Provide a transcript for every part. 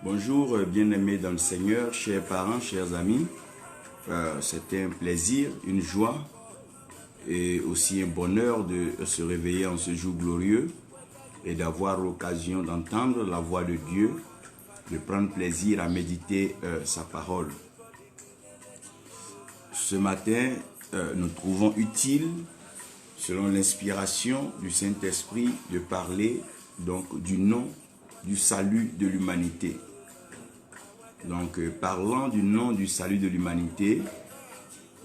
Bonjour, bien-aimés dans le Seigneur, chers parents, chers amis. C'est un plaisir, une joie et aussi un bonheur de se réveiller en ce jour glorieux et d'avoir l'occasion d'entendre la voix de Dieu, de prendre plaisir à méditer sa parole. Ce matin, nous trouvons utile, selon l'inspiration du Saint-Esprit, de parler donc du nom du salut de l'humanité. Donc, parlant du nom du salut de l'humanité,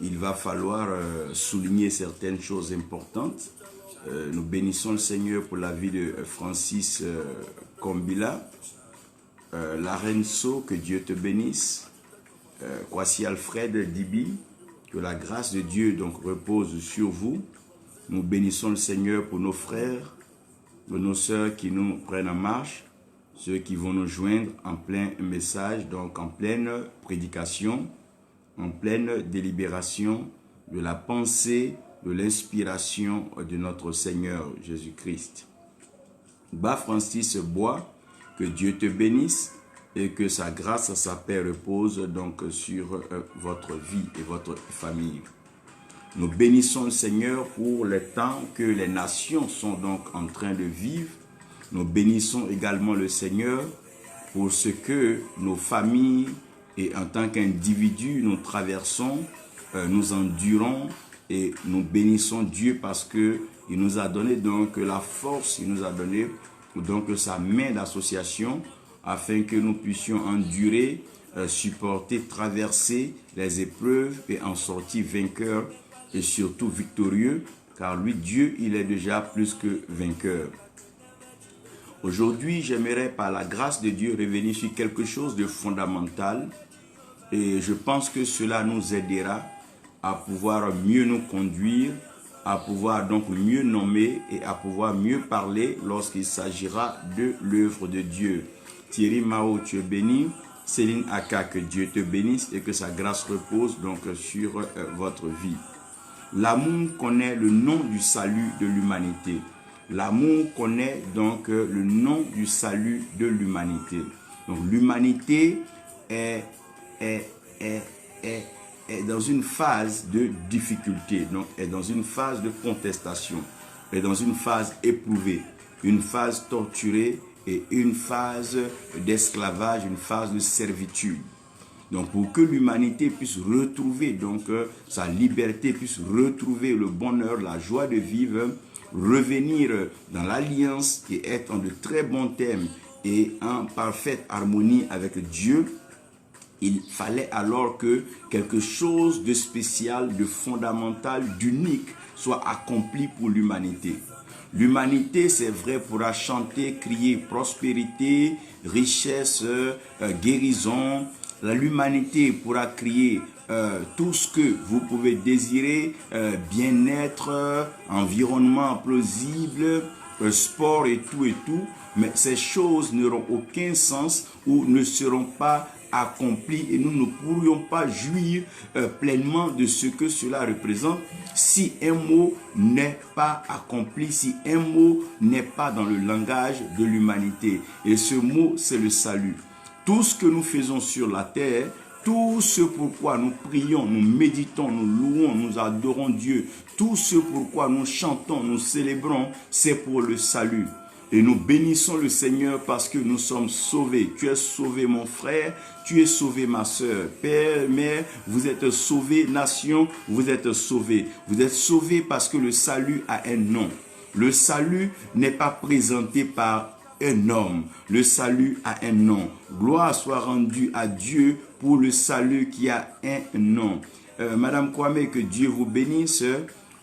il va falloir souligner certaines choses importantes. Nous bénissons le Seigneur pour la vie de Francis Kombila. Larenso, que Dieu te bénisse. Kwasi Alfred Dibi, que la grâce de Dieu donc repose sur vous. Nous bénissons le Seigneur pour nos frères, pour nos sœurs qui nous prennent en marche, ceux qui vont nous joindre en plein message, donc en pleine prédication, en pleine délibération de la pensée, de l'inspiration de notre Seigneur Jésus-Christ. Bas Francis Bois, que Dieu te bénisse et que sa grâce, sa paix repose donc sur votre vie et votre famille. Nous bénissons le Seigneur pour le temps que les nations sont donc en train de vivre. Nous bénissons également le Seigneur pour ce que nos familles et en tant qu'individus nous traversons, nous endurons et nous bénissons Dieu parce que il nous a donné donc la force, il nous a donné donc sa main d'association afin que nous puissions endurer, supporter, traverser les épreuves et en sortir vainqueurs et surtout victorieux, car lui, Dieu, il est déjà plus que vainqueur. Aujourd'hui, j'aimerais par la grâce de Dieu revenir sur quelque chose de fondamental et je pense que cela nous aidera à pouvoir mieux nous conduire, à pouvoir donc mieux nommer et à pouvoir mieux parler lorsqu'il s'agira de l'œuvre de Dieu. Thierry Mao, tu es béni. Céline Aka, que Dieu te bénisse et que sa grâce repose donc sur votre vie. L'amour connaît le nom du salut de l'humanité. L'amour connaît donc le nom du salut de l'humanité. Donc l'humanité est dans une phase de difficulté, donc est dans une phase de contestation, est dans une phase éprouvée, une phase torturée et une phase d'esclavage, une phase de servitude. Donc pour que l'humanité puisse retrouver donc sa liberté, puisse retrouver le bonheur, la joie de vivre, revenir dans l'alliance et être en de très bons termes et en parfaite harmonie avec Dieu, il fallait alors que quelque chose de spécial, de fondamental, d'unique soit accompli pour l'humanité. L'humanité, c'est vrai, pourra chanter, crier prospérité, richesse, guérison. L'humanité pourra crier tout ce que vous pouvez désirer, bien-être, environnement plausible, sport et tout, mais ces choses n'auront aucun sens ou ne seront pas accomplies et nous ne pourrions pas jouir pleinement de ce que cela représente si un mot n'est pas accompli, si un mot n'est pas dans le langage de l'humanité. Et ce mot, c'est le salut. Tout ce que nous faisons sur la terre, tout ce pourquoi nous prions, nous méditons, nous louons, nous adorons Dieu, tout ce pourquoi nous chantons, nous célébrons, c'est pour le salut. Et nous bénissons le Seigneur parce que nous sommes sauvés. Tu es sauvé mon frère, tu es sauvé ma soeur. Père, mère, vous êtes sauvés. Nation, vous êtes sauvés. Vous êtes sauvés parce que le salut a un nom. Le salut n'est pas présenté par un homme. Le salut a un nom. Gloire soit rendue à Dieu pour le salut qui a un nom. Madame Kwame, que Dieu vous bénisse.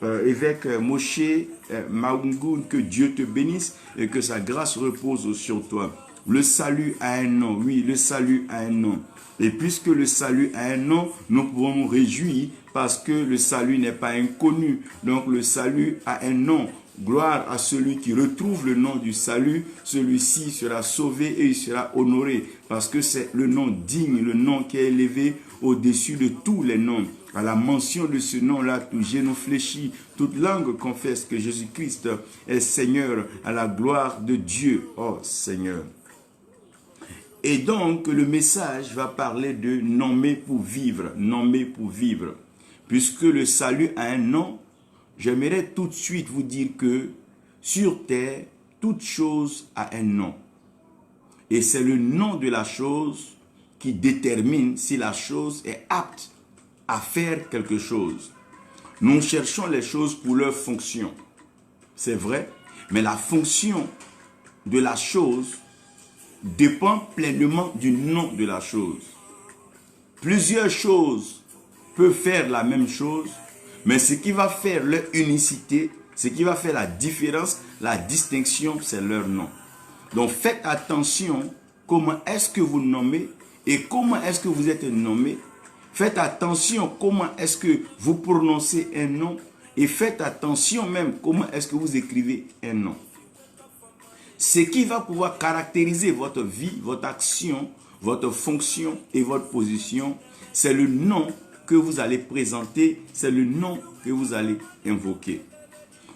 Évêque Moshe Maungoun, que Dieu te bénisse et que sa grâce repose sur toi. Le salut a un nom, oui, le salut a un nom. Et puisque le salut a un nom, nous pouvons nous réjouir parce que le salut n'est pas inconnu. Donc le salut a un nom. Gloire à celui qui retrouve le nom du salut, celui-ci sera sauvé et il sera honoré parce que c'est le nom digne, le nom qui est élevé au-dessus de tous les noms. À la mention de ce nom-là, tout genou fléchit, toute langue confesse que Jésus-Christ est Seigneur à la gloire de Dieu. Oh Seigneur. Et donc, le message va parler de nommer pour vivre, nommer pour vivre. Puisque le salut a un nom, j'aimerais tout de suite vous dire que sur terre, toute chose a un nom. Et c'est le nom de la chose qui détermine si la chose est apte à faire quelque chose. Nous cherchons les choses pour leur fonction. C'est vrai, mais la fonction de la chose dépend pleinement du nom de la chose. Plusieurs choses peuvent faire la même chose, mais ce qui va faire leur unicité, ce qui va faire la différence, la distinction, c'est leur nom. Donc faites attention comment est-ce que vous nommez et comment est-ce que vous êtes nommé. Faites attention comment est-ce que vous prononcez un nom et faites attention même comment est-ce que vous écrivez un nom. Ce qui va pouvoir caractériser votre vie, votre action, votre fonction et votre position, c'est le nom que vous allez présenter, c'est le nom que vous allez invoquer.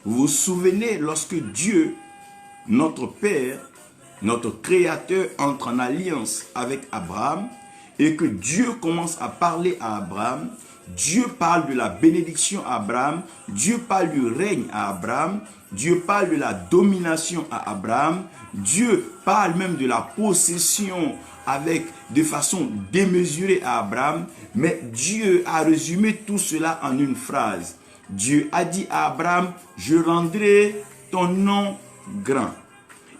Vous vous souvenez lorsque Dieu, notre Père, notre Créateur entre en alliance avec Abraham et que Dieu commence à parler à Abraham, Dieu parle de la bénédiction à Abraham, Dieu parle du règne à Abraham, Dieu parle de la domination à Abraham, Dieu parle même de la possession de façon démesurée à Abraham, mais Dieu a résumé tout cela en une phrase. Dieu a dit à Abraham, je rendrai ton nom grand.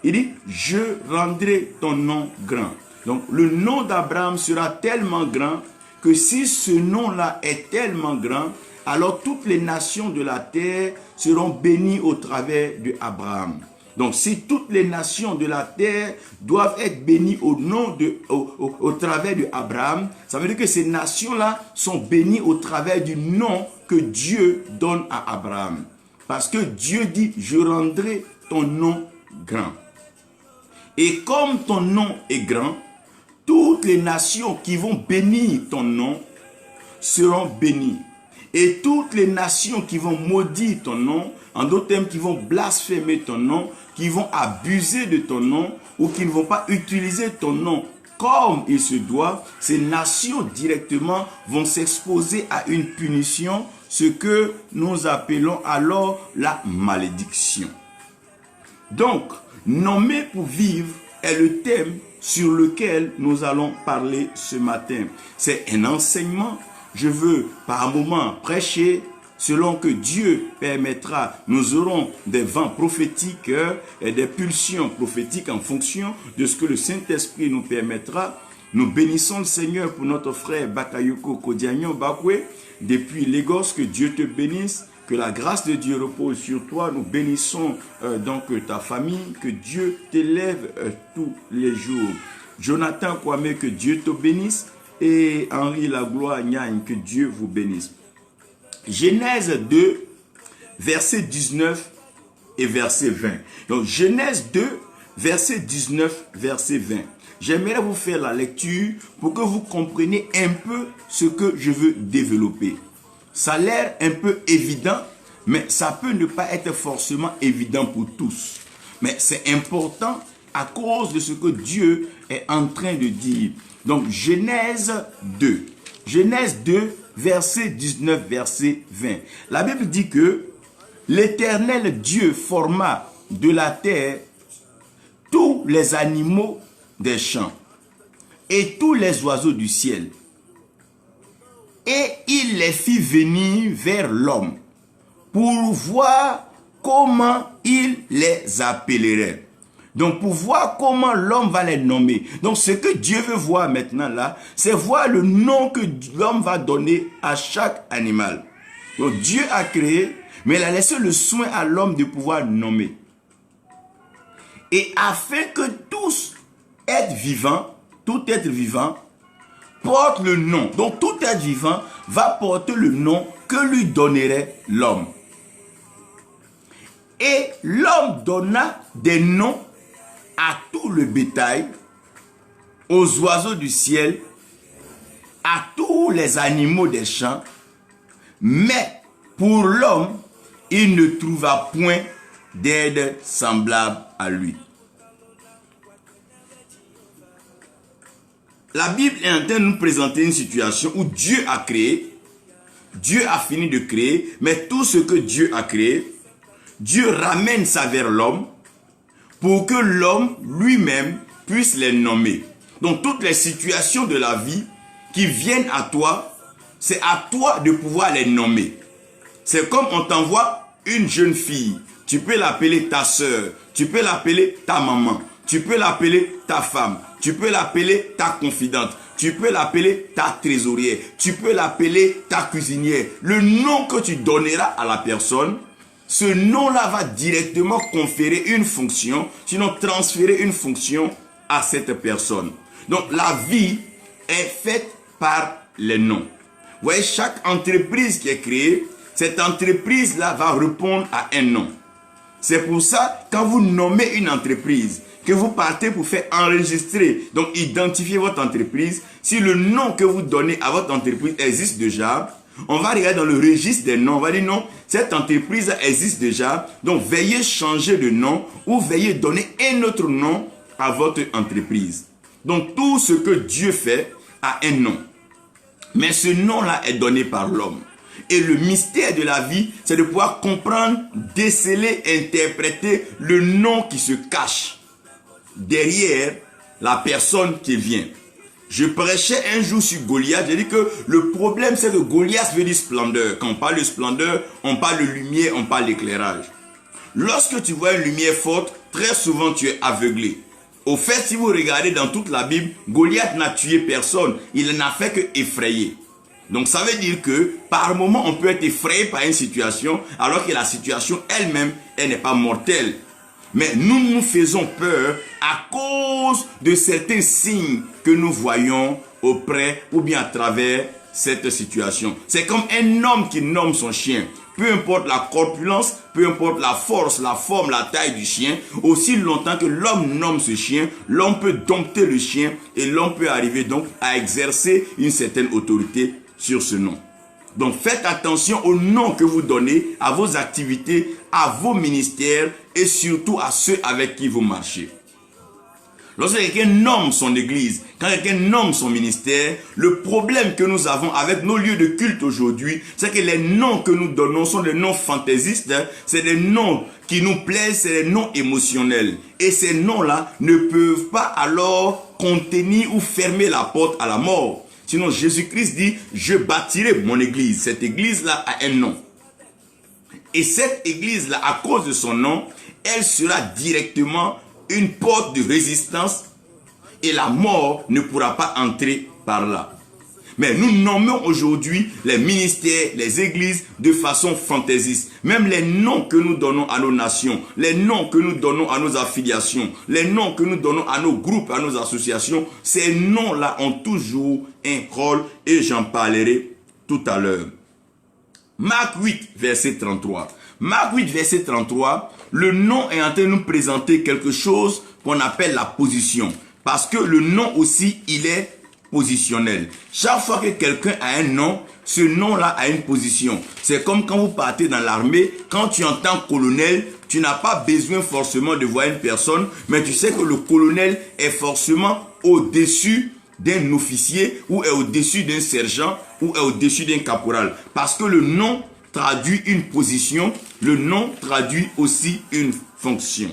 Il dit, je rendrai ton nom grand. Donc, le nom d'Abraham sera tellement grand que si ce nom-là est tellement grand, alors toutes les nations de la terre seront bénies au travers d'Abraham. Donc, si toutes les nations de la terre doivent être bénies au travers d'Abraham, ça veut dire que ces nations-là sont bénies au travers du nom que Dieu donne à Abraham. Parce que Dieu dit, je rendrai ton nom grand. Et comme ton nom est grand, toutes les nations qui vont bénir ton nom seront bénies. Et toutes les nations qui vont maudire ton nom, en d'autres termes, qui vont blasphémer ton nom, qui vont abuser de ton nom, ou qui ne vont pas utiliser ton nom comme il se doit, ces nations directement vont s'exposer à une punition, ce que nous appelons alors la malédiction. Donc, nommer pour vivre est le thème sur lequel nous allons parler ce matin. C'est un enseignement. Je veux par moment prêcher selon que Dieu permettra. Nous aurons des vents prophétiques et des pulsions prophétiques en fonction de ce que le Saint-Esprit nous permettra. Nous bénissons le Seigneur pour notre frère Bakayoko Kodiagnon Bakwe depuis Lagos. Que Dieu te bénisse. Que la grâce de Dieu repose sur toi. Nous bénissons donc ta famille. Que Dieu t'élève tous les jours. Jonathan Kwame, que Dieu te bénisse. Et Henri Lagloire Nyagne, que Dieu vous bénisse. Genèse 2, verset 19 et verset 20. Donc Genèse 2, verset 19, verset 20. J'aimerais vous faire la lecture pour que vous compreniez un peu ce que je veux développer. Ça a l'air un peu évident, mais ça peut ne pas être forcément évident pour tous. Mais c'est important à cause de ce que Dieu est en train de dire. Donc, Genèse 2. Genèse 2, verset 19, verset 20. La Bible dit que l'Éternel Dieu forma de la terre tous les animaux des champs et tous les oiseaux du ciel. Et il les fit venir vers l'homme pour voir comment il les appellerait. Donc, pour voir comment l'homme va les nommer. Donc, ce que Dieu veut voir maintenant là, c'est voir le nom que l'homme va donner à chaque animal. Donc, Dieu a créé, mais il a laissé le soin à l'homme de pouvoir nommer. Et afin que tous êtres vivants, tout être vivant, porte le nom. Donc, tout être vivant va porter le nom que lui donnerait l'homme. Et l'homme donna des noms à tout le bétail, aux oiseaux du ciel, à tous les animaux des champs, mais pour l'homme, il ne trouva point d'aide semblable à lui. La Bible est en train de nous présenter une situation où Dieu a créé, Dieu a fini de créer, mais tout ce que Dieu a créé, Dieu ramène ça vers l'homme pour que l'homme lui-même puisse les nommer. Donc toutes les situations de la vie qui viennent à toi, c'est à toi de pouvoir les nommer. C'est comme on t'envoie une jeune fille, tu peux l'appeler ta soeur, tu peux l'appeler ta maman, tu peux l'appeler ta femme, tu peux l'appeler ta confidente, tu peux l'appeler ta trésorière, tu peux l'appeler ta cuisinière. Le nom que tu donneras à la personne, ce nom-là va directement conférer une fonction, sinon transférer une fonction à cette personne. Donc la vie est faite par les noms. Vous voyez, chaque entreprise qui est créée, cette entreprise-là va répondre à un nom. C'est pour ça, quand vous nommez une entreprise, que vous partez pour faire enregistrer, donc identifier votre entreprise, si le nom que vous donnez à votre entreprise existe déjà, on va regarder dans le registre des noms, on va dire non, cette entreprise existe déjà, donc veuillez changer de nom ou veuillez donner un autre nom à votre entreprise. Donc tout ce que Dieu fait a un nom. Mais ce nom-là est donné par l'homme. Et le mystère de la vie, c'est de pouvoir comprendre, déceler, interpréter le nom qui se cache derrière la personne qui vient. Je prêchais un jour sur Goliath, j'ai dit que le problème c'est que Goliath veut dire splendeur. Quand on parle de splendeur, on parle de lumière, on parle d'éclairage. Lorsque tu vois une lumière forte, très souvent tu es aveuglé. Au fait, si vous regardez dans toute la Bible, Goliath n'a tué personne, il n'a fait que effrayer. Donc ça veut dire que par moment on peut être effrayé par une situation alors que la situation elle-même, elle n'est pas mortelle. Mais nous nous faisons peur à cause de certains signes que nous voyons auprès ou bien à travers cette situation. C'est comme un homme qui nomme son chien. Peu importe la corpulence, peu importe la force, la forme, la taille du chien, aussi longtemps que l'homme nomme ce chien, l'homme peut dompter le chien et l'homme peut arriver donc à exercer une certaine autorité sur ce nom. Donc faites attention au nom que vous donnez à vos activités, à vos ministères et surtout à ceux avec qui vous marchez. Lorsque quelqu'un nomme son église, quand quelqu'un nomme son ministère, le problème que nous avons avec nos lieux de culte aujourd'hui, c'est que les noms que nous donnons sont des noms fantaisistes, hein, c'est des noms qui nous plaisent, c'est des noms émotionnels. Et ces noms-là ne peuvent pas alors contenir ou fermer la porte à la mort. Sinon, Jésus-Christ dit, je bâtirai mon église. Cette église-là a un nom. Et cette église-là, à cause de son nom, elle sera directement une porte de résistance et la mort ne pourra pas entrer par là. Mais nous nommons aujourd'hui les ministères, les églises de façon fantaisiste. Même les noms que nous donnons à nos nations, les noms que nous donnons à nos affiliations, les noms que nous donnons à nos groupes, à nos associations, ces noms-là ont toujours un rôle et j'en parlerai tout à l'heure. Marc 8, verset 33. Marc 8, verset 33, le nom est en train de nous présenter quelque chose qu'on appelle la position. Parce que le nom aussi, il est positionnel. Chaque fois que quelqu'un a un nom, ce nom-là a une position. C'est comme quand vous partez dans l'armée, quand tu entends colonel, tu n'as pas besoin forcément de voir une personne, mais tu sais que le colonel est forcément au-dessus d'un officier ou est au-dessus d'un sergent ou est au-dessus d'un caporal. Parce que le nom traduit une position, le nom traduit aussi une fonction.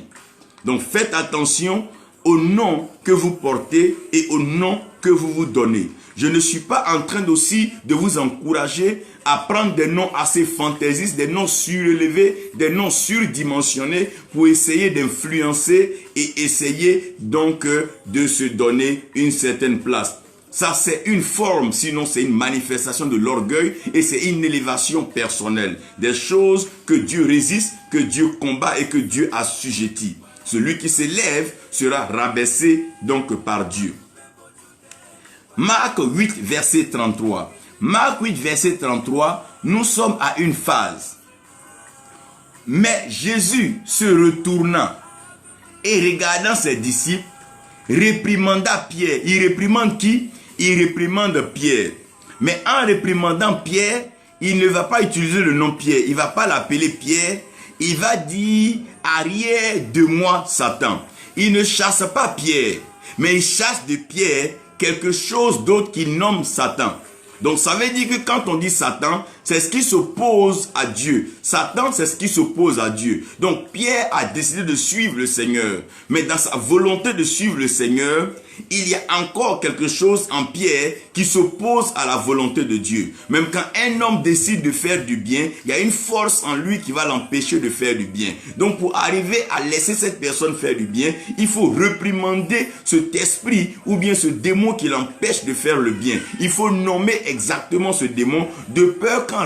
Donc faites attention au nom que vous portez et au nom que vous vous donnez. Je ne suis pas en train aussi de vous encourager à prendre des noms assez fantaisistes, des noms surélevés, des noms surdimensionnés pour essayer d'influencer et essayer donc de se donner une certaine place. Ça, c'est une forme, sinon c'est une manifestation de l'orgueil et c'est une élévation personnelle. Des choses que Dieu résiste, que Dieu combat et que Dieu assujettit. Celui qui s'élève sera rabaissé donc par Dieu. Marc 8, verset 33. Marc 8, verset 33, nous sommes à une phase. Mais Jésus se retournant et regardant ses disciples, réprimanda Pierre. Il réprimande qui? Il réprimande Pierre. Mais en réprimandant Pierre, il ne va pas utiliser le nom Pierre. Il ne va pas l'appeler Pierre. Il va dire, arrière de moi, Satan. Il ne chasse pas Pierre, mais il chasse de Pierre quelque chose d'autre qu'il nomme Satan. Donc ça veut dire que quand on dit Satan, c'est ce qui s'oppose à Dieu. Satan, c'est ce qui s'oppose à Dieu. Donc Pierre a décidé de suivre le Seigneur. Mais dans sa volonté de suivre le Seigneur, il y a encore quelque chose en Pierre qui s'oppose à la volonté de Dieu. Même quand un homme décide de faire du bien, il y a une force en lui qui va l'empêcher de faire du bien. Donc pour arriver à laisser cette personne faire du bien, il faut réprimander cet esprit ou bien ce démon qui l'empêche de faire le bien. Il faut nommer exactement ce démon de peur qu'en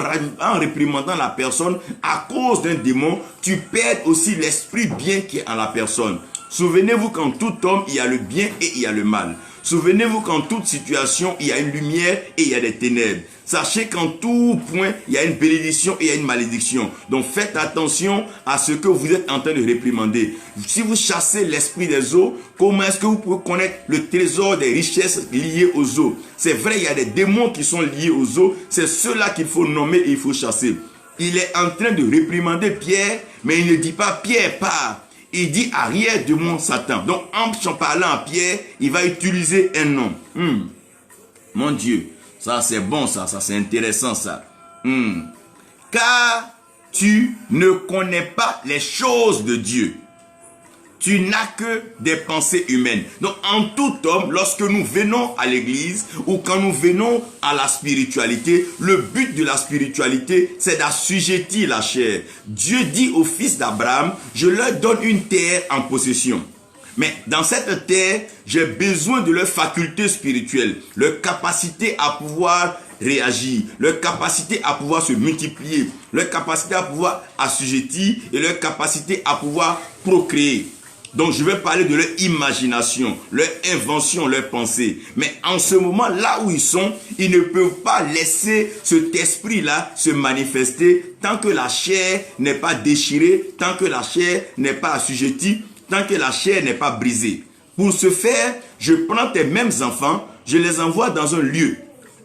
réprimandant la personne à cause d'un démon, tu perds aussi l'esprit bien qui est en la personne. Souvenez-vous qu'en tout homme, il y a le bien et il y a le mal. Souvenez-vous qu'en toute situation, il y a une lumière et il y a des ténèbres. Sachez qu'en tout point, il y a une bénédiction et il y a une malédiction. Donc faites attention à ce que vous êtes en train de réprimander. Si vous chassez l'esprit des eaux, comment est-ce que vous pouvez connaître le trésor des richesses liées aux eaux? C'est vrai, il y a des démons qui sont liés aux eaux. C'est ceux-là qu'il faut nommer et il faut chasser. Il est en train de réprimander Pierre, mais il ne dit pas Pierre part. Il dit arrière de mon Satan. Donc en parlant à Pierre, il va utiliser un nom. Mon Dieu, ça c'est bon, ça c'est intéressant ça. Car tu ne connais pas les choses de Dieu. Tu n'as que des pensées humaines. Donc en tout homme, lorsque nous venons à l'église ou quand nous venons à la spiritualité, le but de la spiritualité, c'est d'assujettir la chair. Dieu dit au fils d'Abraham, je leur donne une terre en possession. Mais dans cette terre, j'ai besoin de leur faculté spirituelle, leur capacité à pouvoir réagir, leur capacité à pouvoir se multiplier, leur capacité à pouvoir assujettir et leur capacité à pouvoir procréer. Donc je vais parler de leur imagination, leur invention, leur pensée. Mais en ce moment, là où ils sont, ils ne peuvent pas laisser cet esprit-là se manifester tant que la chair n'est pas déchirée, tant que la chair n'est pas assujettie, tant que la chair n'est pas brisée. Pour ce faire, je prends tes mêmes enfants, je les envoie dans un lieu.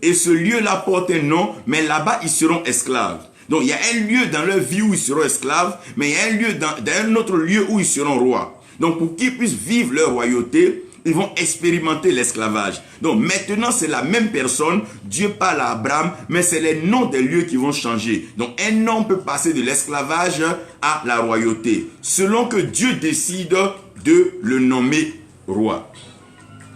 Et ce lieu-là porte un nom, mais là-bas, ils seront esclaves. Donc il y a un lieu dans leur vie où ils seront esclaves, mais il y a un lieu dans un autre lieu où ils seront rois. Donc pour qu'ils puissent vivre leur royauté, ils vont expérimenter l'esclavage. Donc maintenant c'est la même personne, Dieu parle à Abraham, mais c'est les noms des lieux qui vont changer. Donc un homme peut passer de l'esclavage à la royauté, selon que Dieu décide de le nommer roi.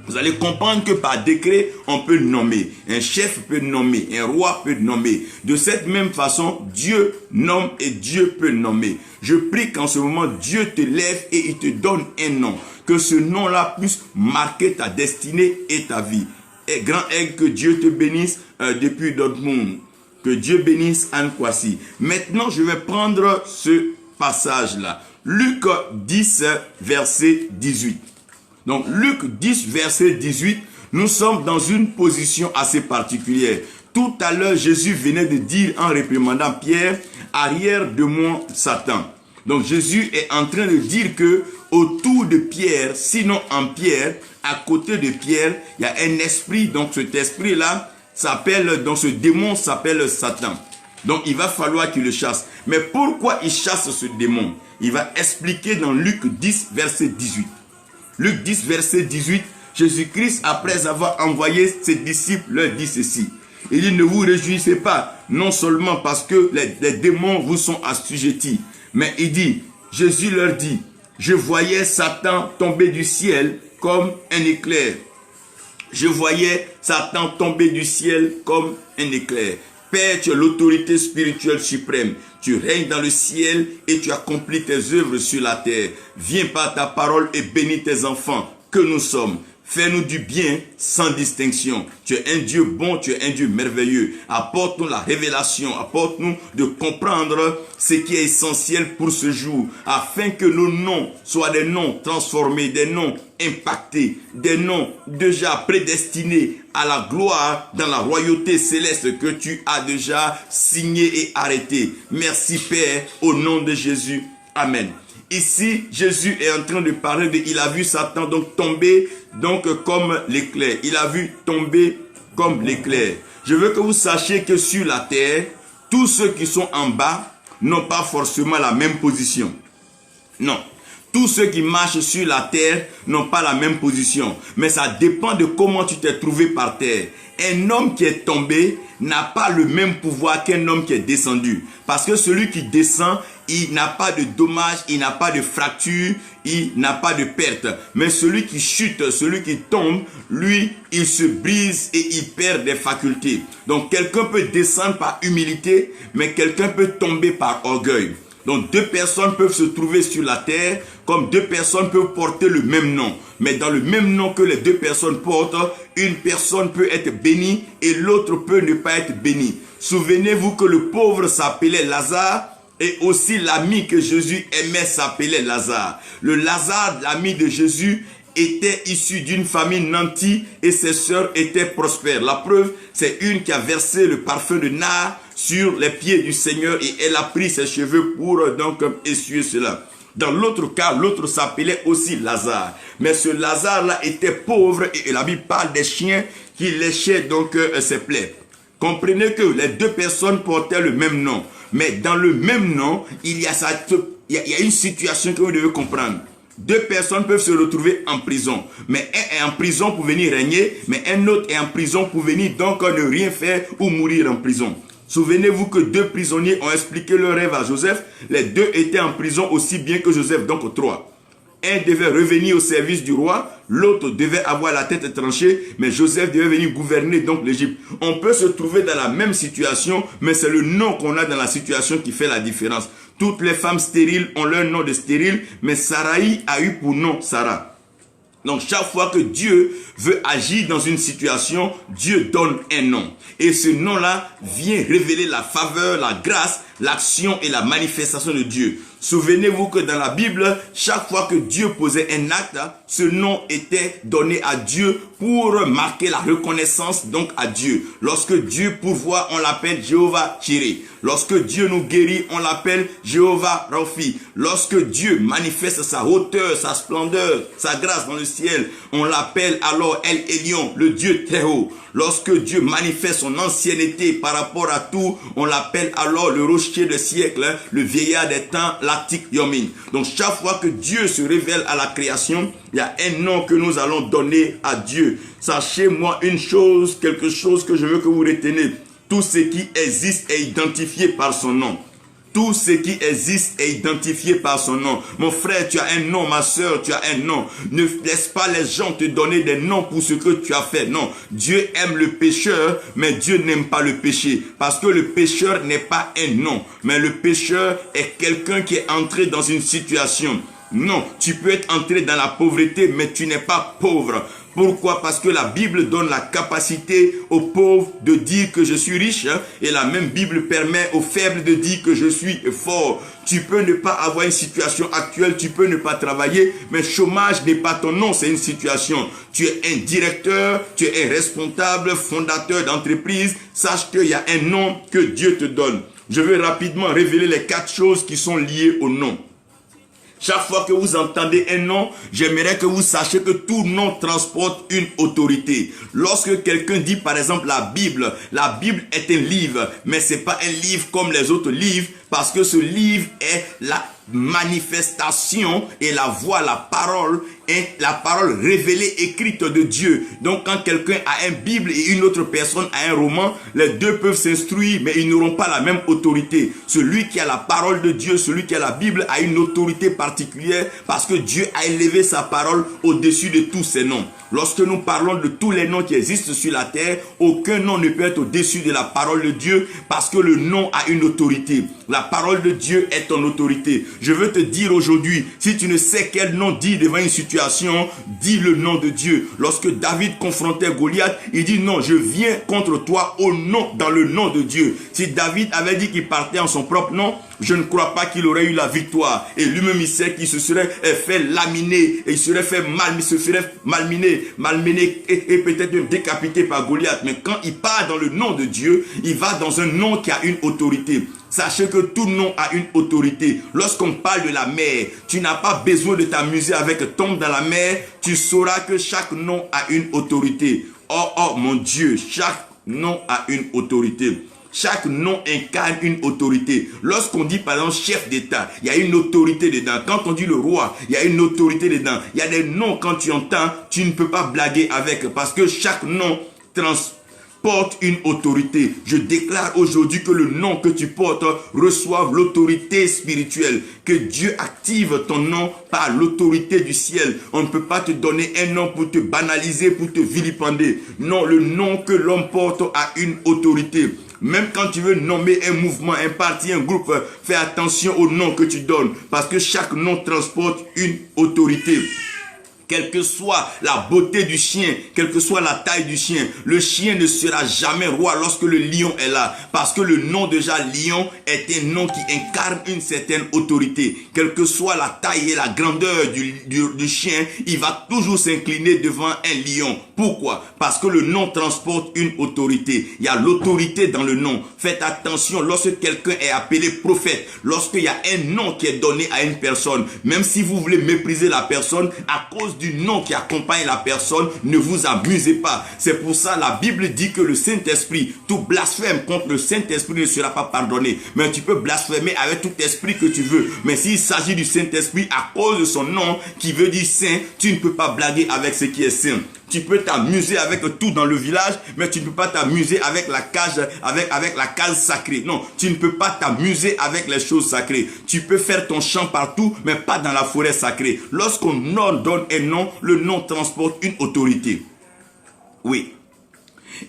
Vous allez comprendre que par décret, on peut nommer. Un chef peut nommer. Un roi peut nommer. De cette même façon, Dieu nomme et Dieu peut nommer. Je prie qu'en ce moment, Dieu te lève et il te donne un nom. Que ce nom-là puisse marquer ta destinée et ta vie. Et grand aigle, que Dieu te bénisse depuis Dortmund. Que Dieu bénisse Anne Kwasi. Maintenant, je vais prendre ce passage-là. Luc 10, verset 18. Donc, Luc 10, verset 18, nous sommes dans une position assez particulière. Tout à l'heure, Jésus venait de dire en réprimandant Pierre, arrière de moi, Satan. Donc, Jésus est en train de dire que autour de Pierre, sinon en Pierre, à côté de Pierre, il y a un esprit. Donc, cet esprit-là s'appelle, donc ce démon s'appelle Satan. Donc, il va falloir qu'il le chasse. Mais pourquoi il chasse ce démon? Il va expliquer dans Luc 10, verset 18. Luc 10, verset 18, Jésus-Christ, après avoir envoyé ses disciples, leur dit ceci. Il dit, ne vous réjouissez pas, non seulement parce que les démons vous sont assujettis, mais il dit, Jésus leur dit, je voyais Satan tomber du ciel comme un éclair. Je voyais Satan tomber du ciel comme un éclair. Père, tu as l'autorité spirituelle suprême. Tu règnes dans le ciel et tu accomplis tes œuvres sur la terre. Viens par ta parole et bénis tes enfants que nous sommes. Fais-nous du bien sans distinction. Tu es un Dieu bon, tu es un Dieu merveilleux. Apporte-nous la révélation, apporte-nous de comprendre ce qui est essentiel pour ce jour, afin que nos noms soient des noms transformés, des noms impactés, des noms déjà prédestinés à la gloire dans la royauté céleste que tu as déjà signé et arrêté. Merci Père, au nom de Jésus. Amen. Ici, Jésus est en train de parler de, il a vu Satan donc tomber donc comme l'éclair. Il a vu tomber comme l'éclair. Je veux que vous sachiez que sur la terre, tous ceux qui sont en bas n'ont pas forcément la même position. Non. Tous ceux qui marchent sur la terre n'ont pas la même position. Mais ça dépend de comment tu t'es trouvé par terre. Un homme qui est tombé n'a pas le même pouvoir qu'un homme qui est descendu. Parce que celui qui descend, il n'a pas de dommages, il n'a pas de fracture, il n'a pas de perte. Mais celui qui chute, celui qui tombe, lui, il se brise et il perd des facultés. Donc quelqu'un peut descendre par humilité, mais quelqu'un peut tomber par orgueil. Donc deux personnes peuvent se trouver sur la terre, comme deux personnes peuvent porter le même nom. Mais dans le même nom que les deux personnes portent, une personne peut être bénie et l'autre peut ne pas être bénie. Souvenez-vous que le pauvre s'appelait Lazare et aussi l'ami que Jésus aimait s'appelait Lazare. Le Lazare, l'ami de Jésus, était issu d'une famille nantie et ses sœurs étaient prospères. La preuve, c'est une qui a versé le parfum de nard sur les pieds du Seigneur et elle a pris ses cheveux pour donc essuyer cela. Dans l'autre cas, l'autre s'appelait aussi Lazare. Mais ce Lazare-là était pauvre et la Bible parle des chiens qui léchaient donc ses plaies. Comprenez que les deux personnes portaient le même nom. Mais dans le même nom, il y a une situation que vous devez comprendre. Deux personnes peuvent se retrouver en prison. Mais un est en prison pour venir régner, mais un autre est en prison pour venir donc ne rien faire ou mourir en prison. Souvenez-vous que deux prisonniers ont expliqué leur rêve à Joseph. Les deux étaient en prison aussi bien que Joseph, donc trois. Un devait revenir au service du roi, l'autre devait avoir la tête tranchée, mais Joseph devait venir gouverner donc l'Égypte. On peut se trouver dans la même situation, mais c'est le nom qu'on a dans la situation qui fait la différence. Toutes les femmes stériles ont leur nom de stérile, mais Sarai a eu pour nom Sarah. Donc chaque fois que Dieu veut agir dans une situation, Dieu donne un nom. Et ce nom-là vient révéler la faveur, la grâce, l'action et la manifestation de Dieu. Souvenez-vous que dans la Bible, chaque fois que Dieu posait un acte, ce nom était donné à Dieu pour marquer la reconnaissance donc à Dieu. Lorsque Dieu pourvoit, on l'appelle Jéhovah Jireh. Lorsque Dieu nous guérit, on l'appelle Jéhovah Raphi. Lorsque Dieu manifeste sa hauteur, sa splendeur, sa grâce dans le ciel, on l'appelle alors El Elyon, le Dieu très haut. Lorsque Dieu manifeste son ancienneté par rapport à tout, on l'appelle alors le rocher de siècle, le vieillard des temps, l'Atik Yomin. Donc chaque fois que Dieu se révèle à la création, il y a un nom que nous allons donner à Dieu. Sachez-moi une chose, quelque chose que je veux que vous reteniez. Tout ce qui existe est identifié par son nom. Tout ce qui existe est identifié par son nom. Mon frère, tu as un nom. Ma soeur, tu as un nom. Ne laisse pas les gens te donner des noms pour ce que tu as fait. Non, Dieu aime le pécheur, mais Dieu n'aime pas le péché. Parce que le pécheur n'est pas un nom. Mais le pécheur est quelqu'un qui est entré dans une situation. Non, tu peux être entré dans la pauvreté, mais tu n'es pas pauvre. Pourquoi? Parce que la Bible donne la capacité aux pauvres de dire que je suis riche, et la même Bible permet aux faibles de dire que je suis fort. Tu peux ne pas avoir une situation actuelle, tu peux ne pas travailler, mais chômage n'est pas ton nom, c'est une situation. Tu es un directeur, tu es un responsable, fondateur d'entreprise. Sache qu'il y a un nom que Dieu te donne. Je vais rapidement révéler les 4 choses qui sont liées au nom. Chaque fois que vous entendez un nom, j'aimerais que vous sachiez que tout nom transporte une autorité. Lorsque quelqu'un dit par exemple la Bible est un livre, mais ce n'est pas un livre comme les autres livres, parce que ce livre est la manifestation et la voix, la parole révélée, écrite de Dieu. Donc quand quelqu'un a une Bible et une autre personne a un roman, les deux peuvent s'instruire, mais ils n'auront pas la même autorité. Celui qui a la parole de Dieu, celui qui a la Bible a une autorité particulière parce que Dieu a élevé sa parole au-dessus de tous ses noms. Lorsque nous parlons de tous les noms qui existent sur la terre, aucun nom ne peut être au-dessus de la parole de Dieu parce que le nom a une autorité. La parole de Dieu est ton autorité. Je veux te dire aujourd'hui, si tu ne sais quel nom dire devant une situation, dis le nom de Dieu. Lorsque David confrontait Goliath, il dit non, je viens contre toi au nom, dans le nom de Dieu. Si David avait dit qu'il partait en son propre nom, je ne crois pas qu'il aurait eu la victoire. Et lui-même, il sait qu'il se serait fait laminer. Et il se ferait malmener et peut-être même décapité par Goliath. Mais quand il part dans le nom de Dieu, il va dans un nom qui a une autorité. Sachez que tout nom a une autorité. Lorsqu'on parle de la mer, tu n'as pas besoin de t'amuser avec tombe dans la mer. Tu sauras que chaque nom a une autorité. Oh mon Dieu, chaque nom a une autorité. Chaque nom incarne une autorité. Lorsqu'on dit par exemple chef d'État, il y a une autorité dedans. Quand on dit le roi, il y a une autorité dedans. Il y a des noms, quand tu entends, tu ne peux pas blaguer avec, parce que chaque nom transporte une autorité. Je déclare aujourd'hui que le nom que tu portes reçoive l'autorité spirituelle. Que Dieu active ton nom par l'autorité du ciel. On ne peut pas te donner un nom pour te banaliser, pour te vilipender. Non, le nom que l'homme porte a une autorité. Même quand tu veux nommer un mouvement, un parti, un groupe, fais attention au nom que tu donnes. Parce que chaque nom transporte une autorité. Quelle que soit la beauté du chien, quelle que soit la taille du chien, le chien ne sera jamais roi lorsque le lion est là. Parce que le nom déjà lion est un nom qui incarne une certaine autorité. Quelle que soit la taille et la grandeur du chien, il va toujours s'incliner devant un lion. Pourquoi? Parce que le nom transporte une autorité. Il y a l'autorité dans le nom. Faites attention lorsque quelqu'un est appelé prophète, lorsqu'il y a un nom qui est donné à une personne, même si vous voulez mépriser la personne, à cause du nom qui accompagne la personne, ne vous amusez pas. C'est pour ça la Bible dit que le Saint-Esprit, tout blasphème contre le Saint-Esprit ne sera pas pardonné. Mais tu peux blasphémer avec tout esprit que tu veux. Mais s'il s'agit du Saint-Esprit, à cause de son nom qui veut dire saint, tu ne peux pas blaguer avec ce qui est saint. Tu peux t'amuser avec tout dans le village, mais tu ne peux pas t'amuser avec la cage, avec la case sacrée. Non, tu ne peux pas t'amuser avec les choses sacrées. Tu peux faire ton chant partout, mais pas dans la forêt sacrée. Lorsqu'on donne un nom, le nom transporte une autorité. Oui.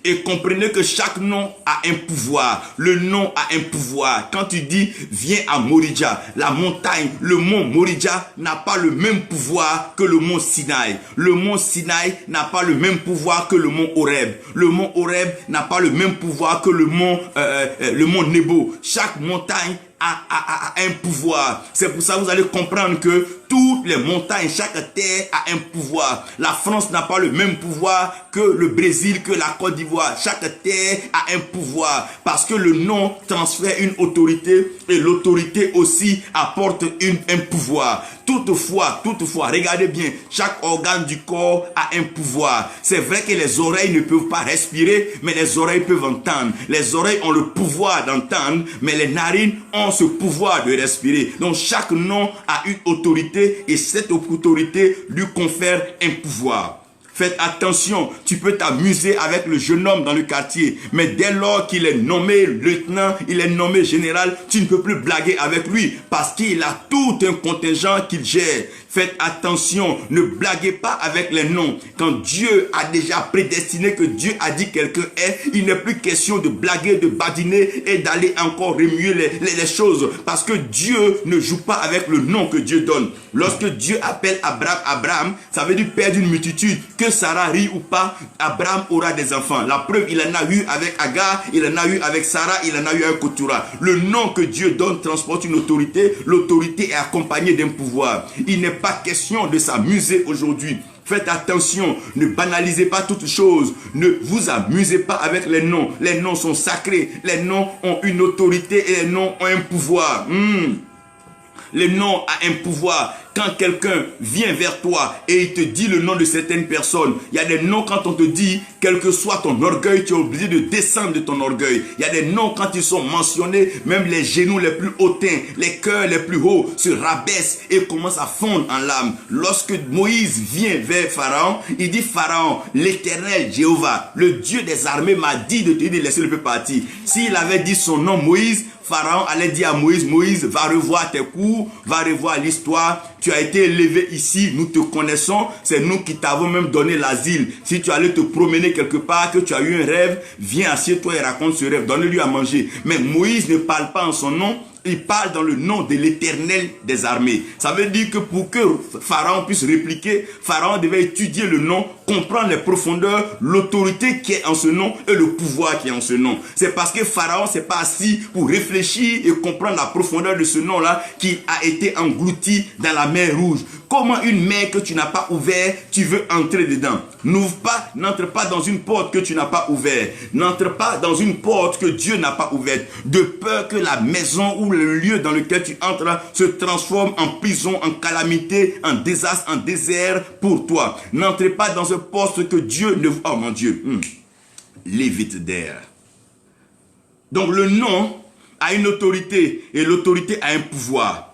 Et comprenez que chaque nom a un pouvoir. Le nom a un pouvoir. Quand tu dis viens à Moridja, la montagne, le mont Moridja n'a pas le même pouvoir que le mont Sinaï. Le mont Sinaï n'a pas le même pouvoir que le mont Horeb. Le mont Horeb n'a pas le même pouvoir que le mont Nebo. Chaque montagne a un pouvoir. C'est pour ça que vous allez comprendre que toutes les montagnes, chaque terre a un pouvoir. La France n'a pas le même pouvoir que le Brésil, que la Côte d'Ivoire. Chaque terre a un pouvoir parce que le nom transfère une autorité et l'autorité aussi apporte un pouvoir. Toutefois, regardez bien, chaque organe du corps a un pouvoir. C'est vrai que les oreilles ne peuvent pas respirer, mais les oreilles peuvent entendre. Les oreilles ont le pouvoir d'entendre, mais les narines ont ce pouvoir de respirer. Donc chaque nom a une autorité et cette autorité lui confère un pouvoir. Faites attention, tu peux t'amuser avec le jeune homme dans le quartier, mais dès lors qu'il est nommé lieutenant, il est nommé général, tu ne peux plus blaguer avec lui parce qu'il a tout un contingent qu'il gère. Faites attention, ne blaguez pas avec les noms. Quand Dieu a déjà prédestiné que Dieu a dit quelqu'un est, il n'est plus question de blaguer, de badiner et d'aller encore remuer les choses. Parce que Dieu ne joue pas avec le nom que Dieu donne. Lorsque Dieu appelle Abraham, ça veut dire père d'une multitude. Que Sarah rit ou pas, Abraham aura des enfants. La preuve, il en a eu avec Agar, il en a eu avec Sarah, il en a eu avec Keturah. Le nom que Dieu donne transporte une autorité. L'autorité est accompagnée d'un pouvoir. Il n'est pas question de s'amuser aujourd'hui. Faites attention, ne banalisez pas toutes choses. Ne vous amusez pas avec les noms. Les noms sont sacrés. Les noms ont une autorité et les noms ont un pouvoir. Les noms ont un pouvoir. Quand quelqu'un vient vers toi et il te dit le nom de certaines personnes, il y a des noms quand on te dit, quel que soit ton orgueil, tu es obligé de descendre de ton orgueil. Il y a des noms quand ils sont mentionnés, même les genoux les plus hautains, les cœurs les plus hauts se rabaissent et commencent à fondre en larmes. Lorsque Moïse vient vers Pharaon, il dit Pharaon, l'Éternel Jéhovah, le Dieu des armées m'a dit de te dire de laisser le peuple partir. S'il avait dit son nom Moïse, Pharaon allait dire à Moïse, Moïse, va revoir tes cours, va revoir l'histoire. Tu as été élevé ici, nous te connaissons, c'est nous qui t'avons même donné l'asile. Si tu allais te promener quelque part, que tu as eu un rêve, viens assieds-toi et raconte ce rêve, donne-lui à manger. Mais Moïse ne parle pas en son nom, il parle dans le nom de l'Éternel des armées. Ça veut dire que pour que Pharaon puisse répliquer, Pharaon devait étudier le nom, comprendre les profondeurs, l'autorité qui est en ce nom et le pouvoir qui est en ce nom. C'est parce que Pharaon s'est pas assis pour réfléchir et comprendre la profondeur de ce nom-là qu'il a été englouti dans la mer Rouge. Comment une mer que tu n'as pas ouverte, tu veux entrer dedans? N'entre pas dans une porte que tu n'as pas ouverte. N'entre pas dans une porte que Dieu n'a pas ouverte. De peur que la maison ou le lieu dans lequel tu entres se transforme en prison, en calamité, en désastre, en désert pour toi. N'entrez pas dans un poste que Dieu ne... Oh mon Dieu. Leave it there. Donc le nom a une autorité et l'autorité a un pouvoir.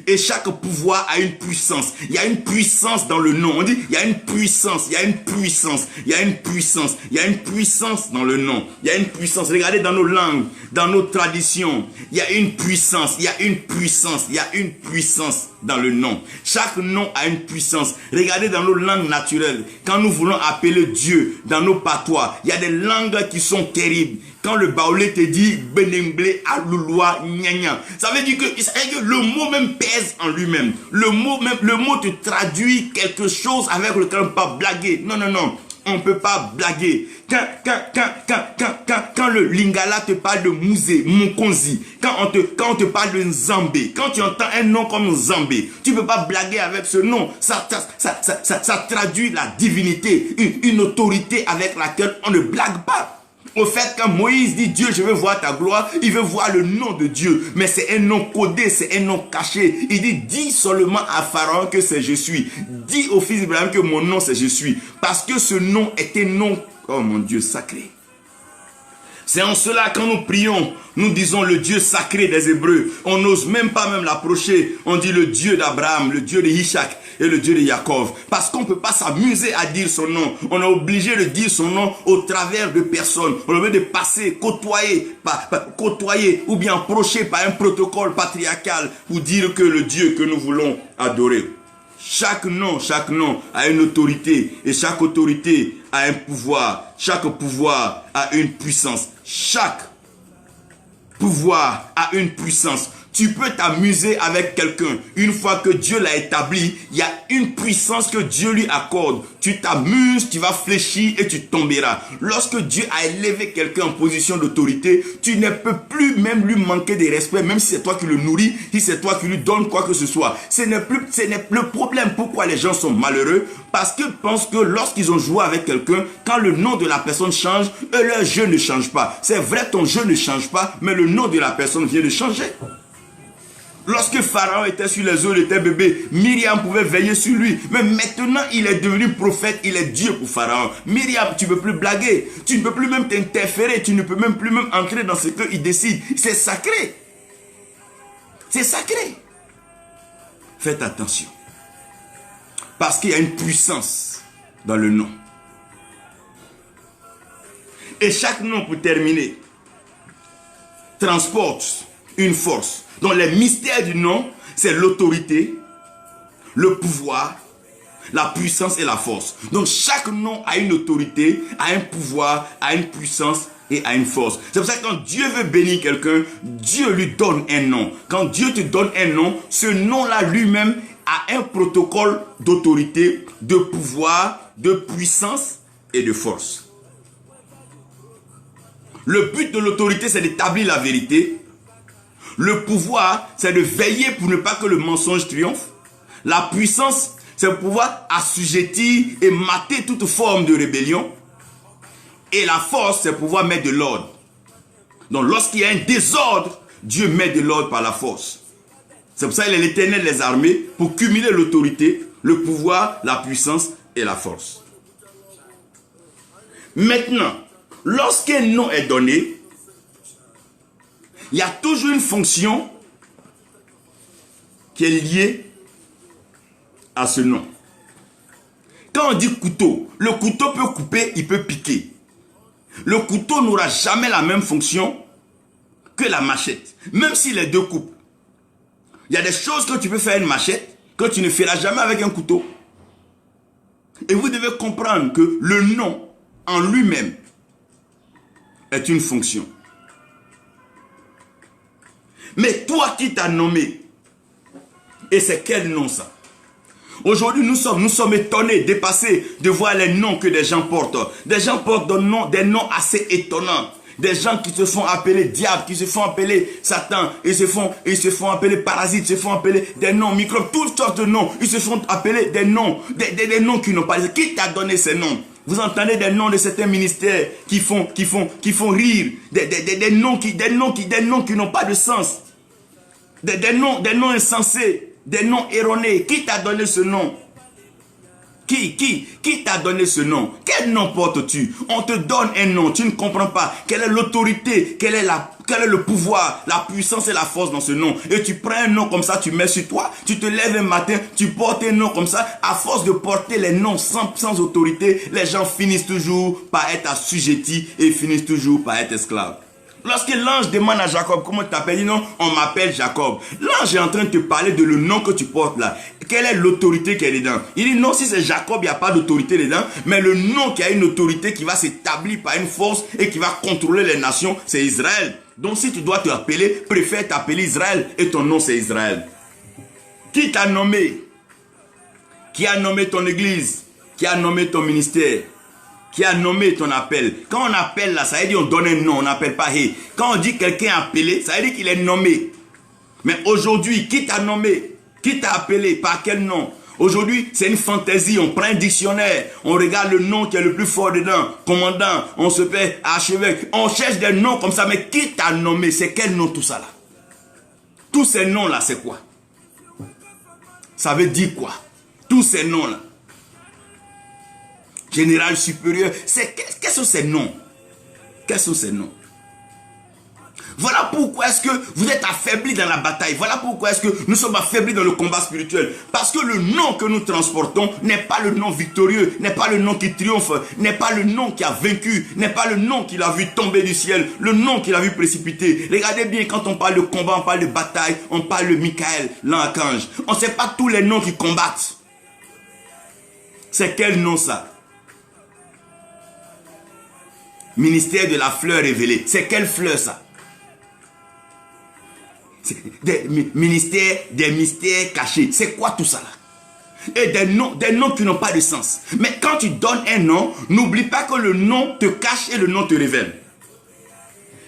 Et chaque pouvoir a une puissance. Il y a une puissance dans le nom. On dit, il y a une puissance, il y a une puissance, il y a une puissance, il y a une puissance dans le nom. Il y a une puissance. Regardez dans nos langues, dans nos traditions, il y a une puissance, il y a une puissance, il y a une puissance dans le nom. Chaque nom a une puissance. Regardez dans nos langues naturelles, quand nous voulons appeler Dieu dans nos patois, il y a des langues qui sont terribles. Quand le baoulé te dit Benemble, Alouloua, Nyanya, ça veut dire que le mot même pèse en lui-même. Le mot te traduit quelque chose avec lequel on ne peut pas blaguer. Non, non, non. On ne peut pas blaguer. Quand le Lingala te parle de Mouzé, Monkonzi, quand on te parle de Nzambé, quand tu entends un nom comme Nzambé, tu ne peux pas blaguer avec ce nom. Ça traduit la divinité, une autorité avec laquelle on ne blague pas. Au fait, quand Moïse dit Dieu, je veux voir ta gloire, il veut voir le nom de Dieu. Mais c'est un nom codé, c'est un nom caché. Il dit, dis seulement à Pharaon que c'est je suis. Dis au fils d'Ibrahim que mon nom c'est je suis. Parce que ce nom est un nom, oh mon Dieu, sacré. C'est en cela quand nous prions, nous disons le Dieu sacré des Hébreux. On n'ose même pas l'approcher. On dit le Dieu d'Abraham, le Dieu de Isaac et le Dieu de Jacob. Parce qu'on ne peut pas s'amuser à dire son nom. On est obligé de dire son nom au travers de personnes. On est obligé de passer, côtoyer ou bien approcher par un protocole patriarcal pour dire que le Dieu que nous voulons adorer. Chaque nom a une autorité et chaque autorité a un pouvoir. Chaque pouvoir a une puissance. Chaque pouvoir a une puissance. Tu peux t'amuser avec quelqu'un. Une fois que Dieu l'a établi, il y a une puissance que Dieu lui accorde. Tu t'amuses, tu vas fléchir et tu tomberas. Lorsque Dieu a élevé quelqu'un en position d'autorité, tu ne peux plus même lui manquer de respect, même si c'est toi qui le nourris, si c'est toi qui lui donnes quoi que ce soit. Ce n'est le problème. Pourquoi les gens sont malheureux? Parce qu'ils pensent que lorsqu'ils ont joué avec quelqu'un, quand le nom de la personne change, leur jeu ne change pas. C'est vrai, ton jeu ne change pas, mais le nom de la personne vient de changer. Lorsque Pharaon était sur les eaux, il était bébé, Myriam pouvait veiller sur lui. Mais maintenant, il est devenu prophète, il est Dieu pour Pharaon. Myriam, tu ne peux plus blaguer, tu ne peux plus même t'interférer, tu ne peux même plus entrer dans ce qu'il décide. C'est sacré. C'est sacré. Faites attention. Parce qu'il y a une puissance dans le nom. Et chaque nom, pour terminer, transporte une force. Donc les mystères du nom, c'est l'autorité, le pouvoir, la puissance et la force. Donc chaque nom a une autorité, a un pouvoir, a une puissance et a une force. C'est pour ça que quand Dieu veut bénir quelqu'un, Dieu lui donne un nom. Quand Dieu te donne un nom, ce nom-là lui-même a un protocole d'autorité, de pouvoir, de puissance et de force. Le but de l'autorité, c'est d'établir la vérité. Le pouvoir, c'est de veiller pour ne pas que le mensonge triomphe. La puissance, c'est de pouvoir assujettir et mater toute forme de rébellion. Et la force, c'est pouvoir mettre de l'ordre. Donc lorsqu'il y a un désordre, Dieu met de l'ordre par la force. C'est pour ça qu'il est l'Éternel des armées pour cumuler l'autorité, le pouvoir, la puissance et la force. Maintenant, lorsqu'un nom est donné, il y a toujours une fonction qui est liée à ce nom. Quand on dit couteau, le couteau peut couper, il peut piquer. Le couteau n'aura jamais la même fonction que la machette, même si les deux coupent. Il y a des choses que tu peux faire une machette, que tu ne feras jamais avec un couteau. Et vous devez comprendre que le nom en lui-même est une fonction. Mais toi qui t'as nommé, et c'est quel nom ça? Aujourd'hui, nous sommes étonnés, dépassés de voir les noms que des gens portent. Des gens portent des noms assez étonnants. Des gens qui se font appeler diable, qui se font appeler Satan, ils se font appeler parasites, ils se font appeler des noms, microbes, toutes sortes de noms. Ils se font appeler des noms, des noms qui n'ont pas. Qui t'a donné ces noms? Vous entendez des noms de certains ministères qui font rire, des noms qui n'ont pas de sens, des noms insensés, des noms erronés. Qui t'a donné ce nom? Qui t'a donné ce nom? Quel nom portes-tu? On te donne un nom, tu ne comprends pas. Quelle est l'autorité? Quel est le pouvoir, la puissance et la force dans ce nom? Et tu prends un nom comme ça, tu mets sur toi, tu te lèves un matin, tu portes un nom comme ça. À force de porter les noms sans autorité, les gens finissent toujours par être assujettis et finissent toujours par être esclaves. Lorsque l'ange demande à Jacob, comment tu t'appelles? Il dit non, on m'appelle Jacob. L'ange est en train de te parler de le nom que tu portes là. Quelle est l'autorité qui est dedans? Il dit non, si c'est Jacob, il n'y a pas d'autorité dedans. Mais le nom qui a une autorité qui va s'établir par une force et qui va contrôler les nations, c'est Israël. Donc si tu dois te appeler, préfère t'appeler Israël et ton nom c'est Israël. Qui t'a nommé? Qui a nommé ton église? Qui a nommé ton ministère? Qui a nommé ton appel? Quand on appelle là, ça veut dire on donne un nom, on n'appelle pas hey. Quand on dit quelqu'un appelé, ça veut dire qu'il est nommé. Mais aujourd'hui, qui t'a nommé? Qui t'a appelé? Par quel nom? Aujourd'hui, c'est une fantaisie. On prend un dictionnaire, on regarde le nom qui est le plus fort dedans. Commandant, on se fait archevêque. On cherche des noms comme ça, mais qui t'a nommé? C'est quel nom tout ça là? Tous ces noms là, c'est quoi? Ça veut dire quoi? Tous ces noms là. Général supérieur, quels sont ces noms? Quels sont ces noms? Voilà pourquoi est-ce que vous êtes affaiblis dans la bataille. Voilà pourquoi est-ce que nous sommes affaiblis dans le combat spirituel. Parce que le nom que nous transportons n'est pas le nom victorieux, n'est pas le nom qui triomphe, n'est pas le nom qui a vaincu, n'est pas le nom qu'il a vu tomber du ciel, le nom qu'il a vu précipiter. Regardez bien, quand on parle de combat, on parle de bataille, on parle de Michael, l'archange. On ne sait pas tous les noms qui combattent. C'est quel nom ça? Ministère de la fleur révélée. C'est quelle fleur ça? Ministère des mystères cachés. C'est quoi tout ça là? Et des noms qui n'ont pas de sens. Mais quand tu donnes un nom, n'oublie pas que le nom te cache et le nom te révèle.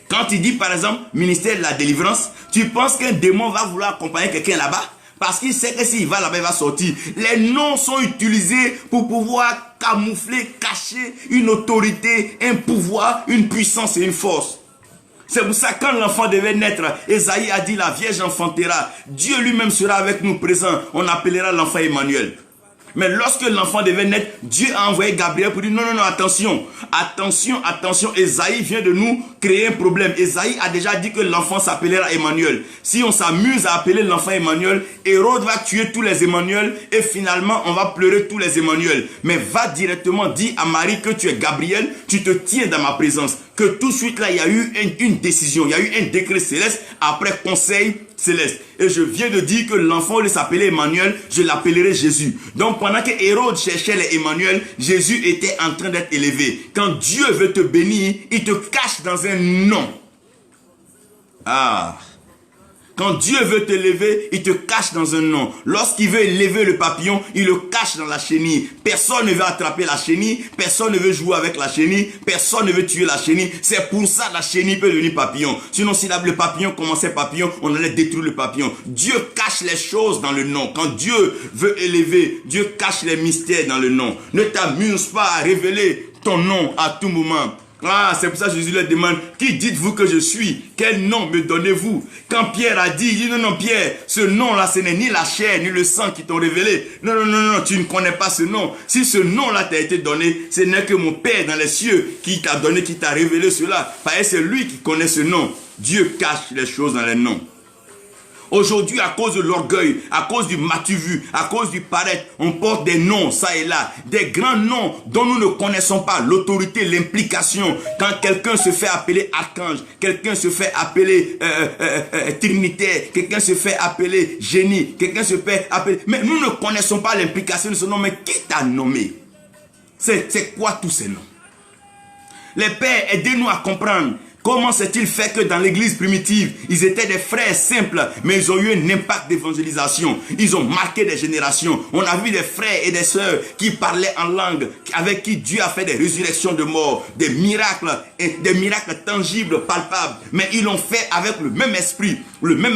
Quand tu dis par exemple ministère de la délivrance, tu penses qu'un démon va vouloir accompagner quelqu'un là-bas? Parce qu'il sait que s'il va là-bas, il va sortir. Les noms sont utilisés pour pouvoir camoufler, cacher une autorité, un pouvoir, une puissance et une force. C'est pour ça que quand l'enfant devait naître, Esaïe a dit la Vierge enfantera. Dieu lui-même sera avec nous présent. On appellera l'enfant Emmanuel. Mais lorsque l'enfant devait naître, Dieu a envoyé Gabriel pour dire non, non, non, attention. Attention, attention. Esaïe vient de nous créer un problème. Esaïe a déjà dit que l'enfant s'appellera Emmanuel. Si on s'amuse à appeler l'enfant Emmanuel, Hérode va tuer tous les Emmanuel et finalement on va pleurer tous les Emmanuel. Mais va directement dire à Marie que tu es Gabriel, tu te tiens dans ma présence. Que tout de suite là, il y a eu une décision, il y a eu un décret céleste après conseil céleste. Et je viens de dire que l'enfant, il s'appelait Emmanuel, je l'appellerai Jésus. Donc pendant que Hérode cherchait les Emmanuel, Jésus était en train d'être élevé. Quand Dieu veut te bénir, il te cache dans un nom. Ah! Quand Dieu veut te lever, il te cache dans un nom. Lorsqu'il veut élever le papillon, il le cache dans la chenille. Personne ne veut attraper la chenille, personne ne veut jouer avec la chenille, personne ne veut tuer la chenille. C'est pour ça que la chenille peut devenir papillon. Sinon, si le papillon commençait papillon, on allait détruire le papillon. Dieu cache les choses dans le nom. Quand Dieu veut élever, Dieu cache les mystères dans le nom. Ne t'amuse pas à révéler ton nom à tout moment. Ah, c'est pour ça que Jésus leur demande, qui dites-vous que je suis? Quel nom me donnez-vous? Quand Pierre a dit, il dit, non, non, Pierre, ce nom-là, ce n'est ni la chair, ni le sang qui t'ont révélé. Non, non, non, non, tu ne connais pas ce nom. Si ce nom-là t'a été donné, ce n'est que mon Père dans les cieux qui t'a donné, qui t'a révélé cela. Parce que c'est lui qui connaît ce nom. Dieu cache les choses dans les noms. Aujourd'hui, à cause de l'orgueil, à cause du matu-vu, à cause du paraître, on porte des noms, ça et là. Des grands noms dont nous ne connaissons pas l'autorité, l'implication. Quand quelqu'un se fait appeler archange, quelqu'un se fait appeler trinitaire, quelqu'un se fait appeler génie, quelqu'un se fait appeler... Mais nous ne connaissons pas l'implication de ce nom. Mais qui t'a nommé? C'est quoi tous ces noms? Les pères, aidez-nous à comprendre. Comment s'est-il fait que dans l'église primitive, ils étaient des frères simples, mais ils ont eu un impact d'évangélisation. Ils ont marqué des générations. On a vu des frères et des sœurs qui parlaient en langue, avec qui Dieu a fait des résurrections de morts, des miracles tangibles, palpables. Mais ils l'ont fait avec le même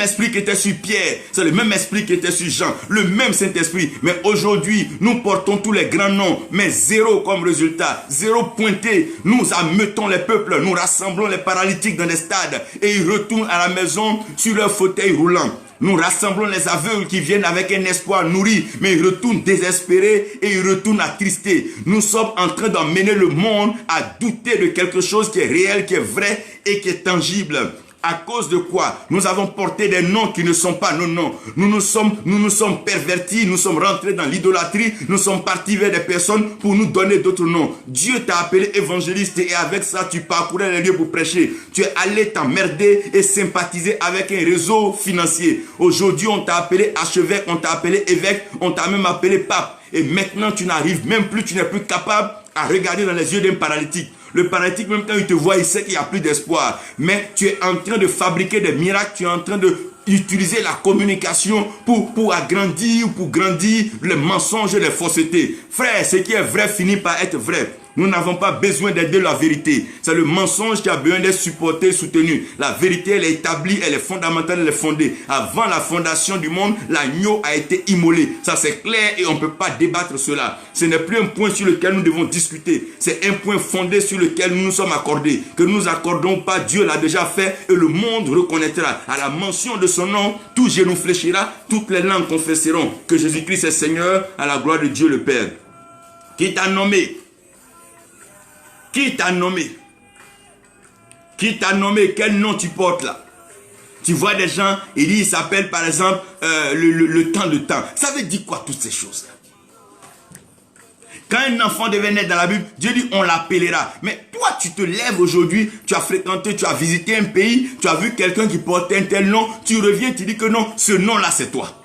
esprit qui était sur Pierre, c'est le même esprit qui était sur Jean, le même Saint-Esprit. Mais aujourd'hui, nous portons tous les grands noms, mais zéro comme résultat, zéro pointé. Nous ameutons les peuples, nous rassemblons les paralytiques dans des stades et ils retournent à la maison sur leur fauteuil roulant. Nous rassemblons les aveugles qui viennent avec un espoir nourri, mais ils retournent désespérés et ils retournent attristés. Nous sommes en train d'emmener le monde à douter de quelque chose qui est réel, qui est vrai et qui est tangible. À cause de quoi? Nous avons porté des noms qui ne sont pas nos noms. Nous nous sommes pervertis, nous sommes rentrés dans l'idolâtrie, nous sommes partis vers des personnes pour nous donner d'autres noms. Dieu t'a appelé évangéliste et avec ça, tu parcourais les lieux pour prêcher. Tu es allé t'emmerder et sympathiser avec un réseau financier. Aujourd'hui, on t'a appelé archevêque, on t'a appelé évêque, on t'a même appelé pape. Et maintenant, tu n'arrives même plus, tu n'es plus capable à regarder dans les yeux d'un paralytique. Le paralytique, même quand il te voit, il sait qu'il n'y a plus d'espoir. Mais tu es en train de fabriquer des miracles, tu es en train d'utiliser la communication pour agrandir ou pour grandir les mensonges et les faussetés. Frère, ce qui est vrai finit par être vrai. Nous n'avons pas besoin d'aider la vérité. C'est le mensonge qui a besoin d'être supporté, soutenu. La vérité, elle est établie, elle est fondamentale, elle est fondée. Avant la fondation du monde, l'agneau a été immolé. Ça, c'est clair et on ne peut pas débattre cela. Ce n'est plus un point sur lequel nous devons discuter. C'est un point fondé sur lequel nous nous sommes accordés. Que nous accordons pas, Dieu l'a déjà fait et le monde reconnaîtra. À la mention de son nom, tout genou fléchira, toutes les langues confesseront que Jésus-Christ est Seigneur à la gloire de Dieu le Père. Qui t'a nommé? Qui t'a nommé? Qui t'a nommé? Quel nom tu portes là? Tu vois des gens, il s'appelle par exemple le temps de temps. Ça veut dire quoi toutes ces choses là? Quand un enfant devait naître dans la Bible, Dieu dit on l'appellera. Mais toi tu te lèves aujourd'hui, tu as fréquenté, tu as visité un pays, tu as vu quelqu'un qui portait un tel nom, tu reviens, tu dis que non, ce nom là c'est toi.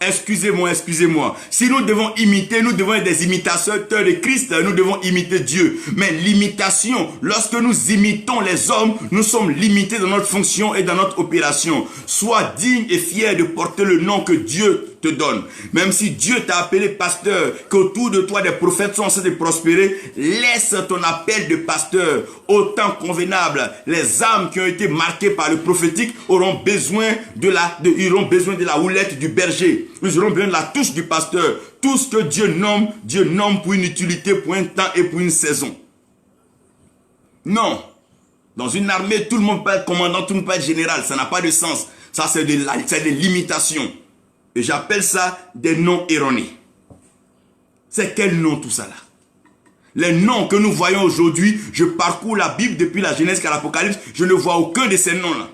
Excusez-moi, excusez-moi. Si nous devons imiter, nous devons être des imitateurs de Christ, nous devons imiter Dieu. Mais l'imitation, lorsque nous imitons les hommes, nous sommes limités dans notre fonction et dans notre opération. Sois digne et fier de porter le nom que Dieu te donne. Même si Dieu t'a appelé pasteur, qu'autour de toi des prophètes sont censés de prospérer, laisse ton appel de pasteur au temps convenable. Les âmes qui ont été marquées par le prophétique auront besoin de la houlette du berger. Ils auront besoin de la touche du pasteur. Tout ce que Dieu nomme pour une utilité, pour un temps et pour une saison. Non. Dans une armée, tout le monde peut être commandant, tout le monde peut être général. Ça n'a pas de sens. Ça, c'est des limitations. Et j'appelle ça des noms erronés. C'est quel nom tout ça là? Les noms que nous voyons aujourd'hui, je parcours la Bible depuis la Genèse jusqu'à l'Apocalypse, je ne vois aucun de ces noms là.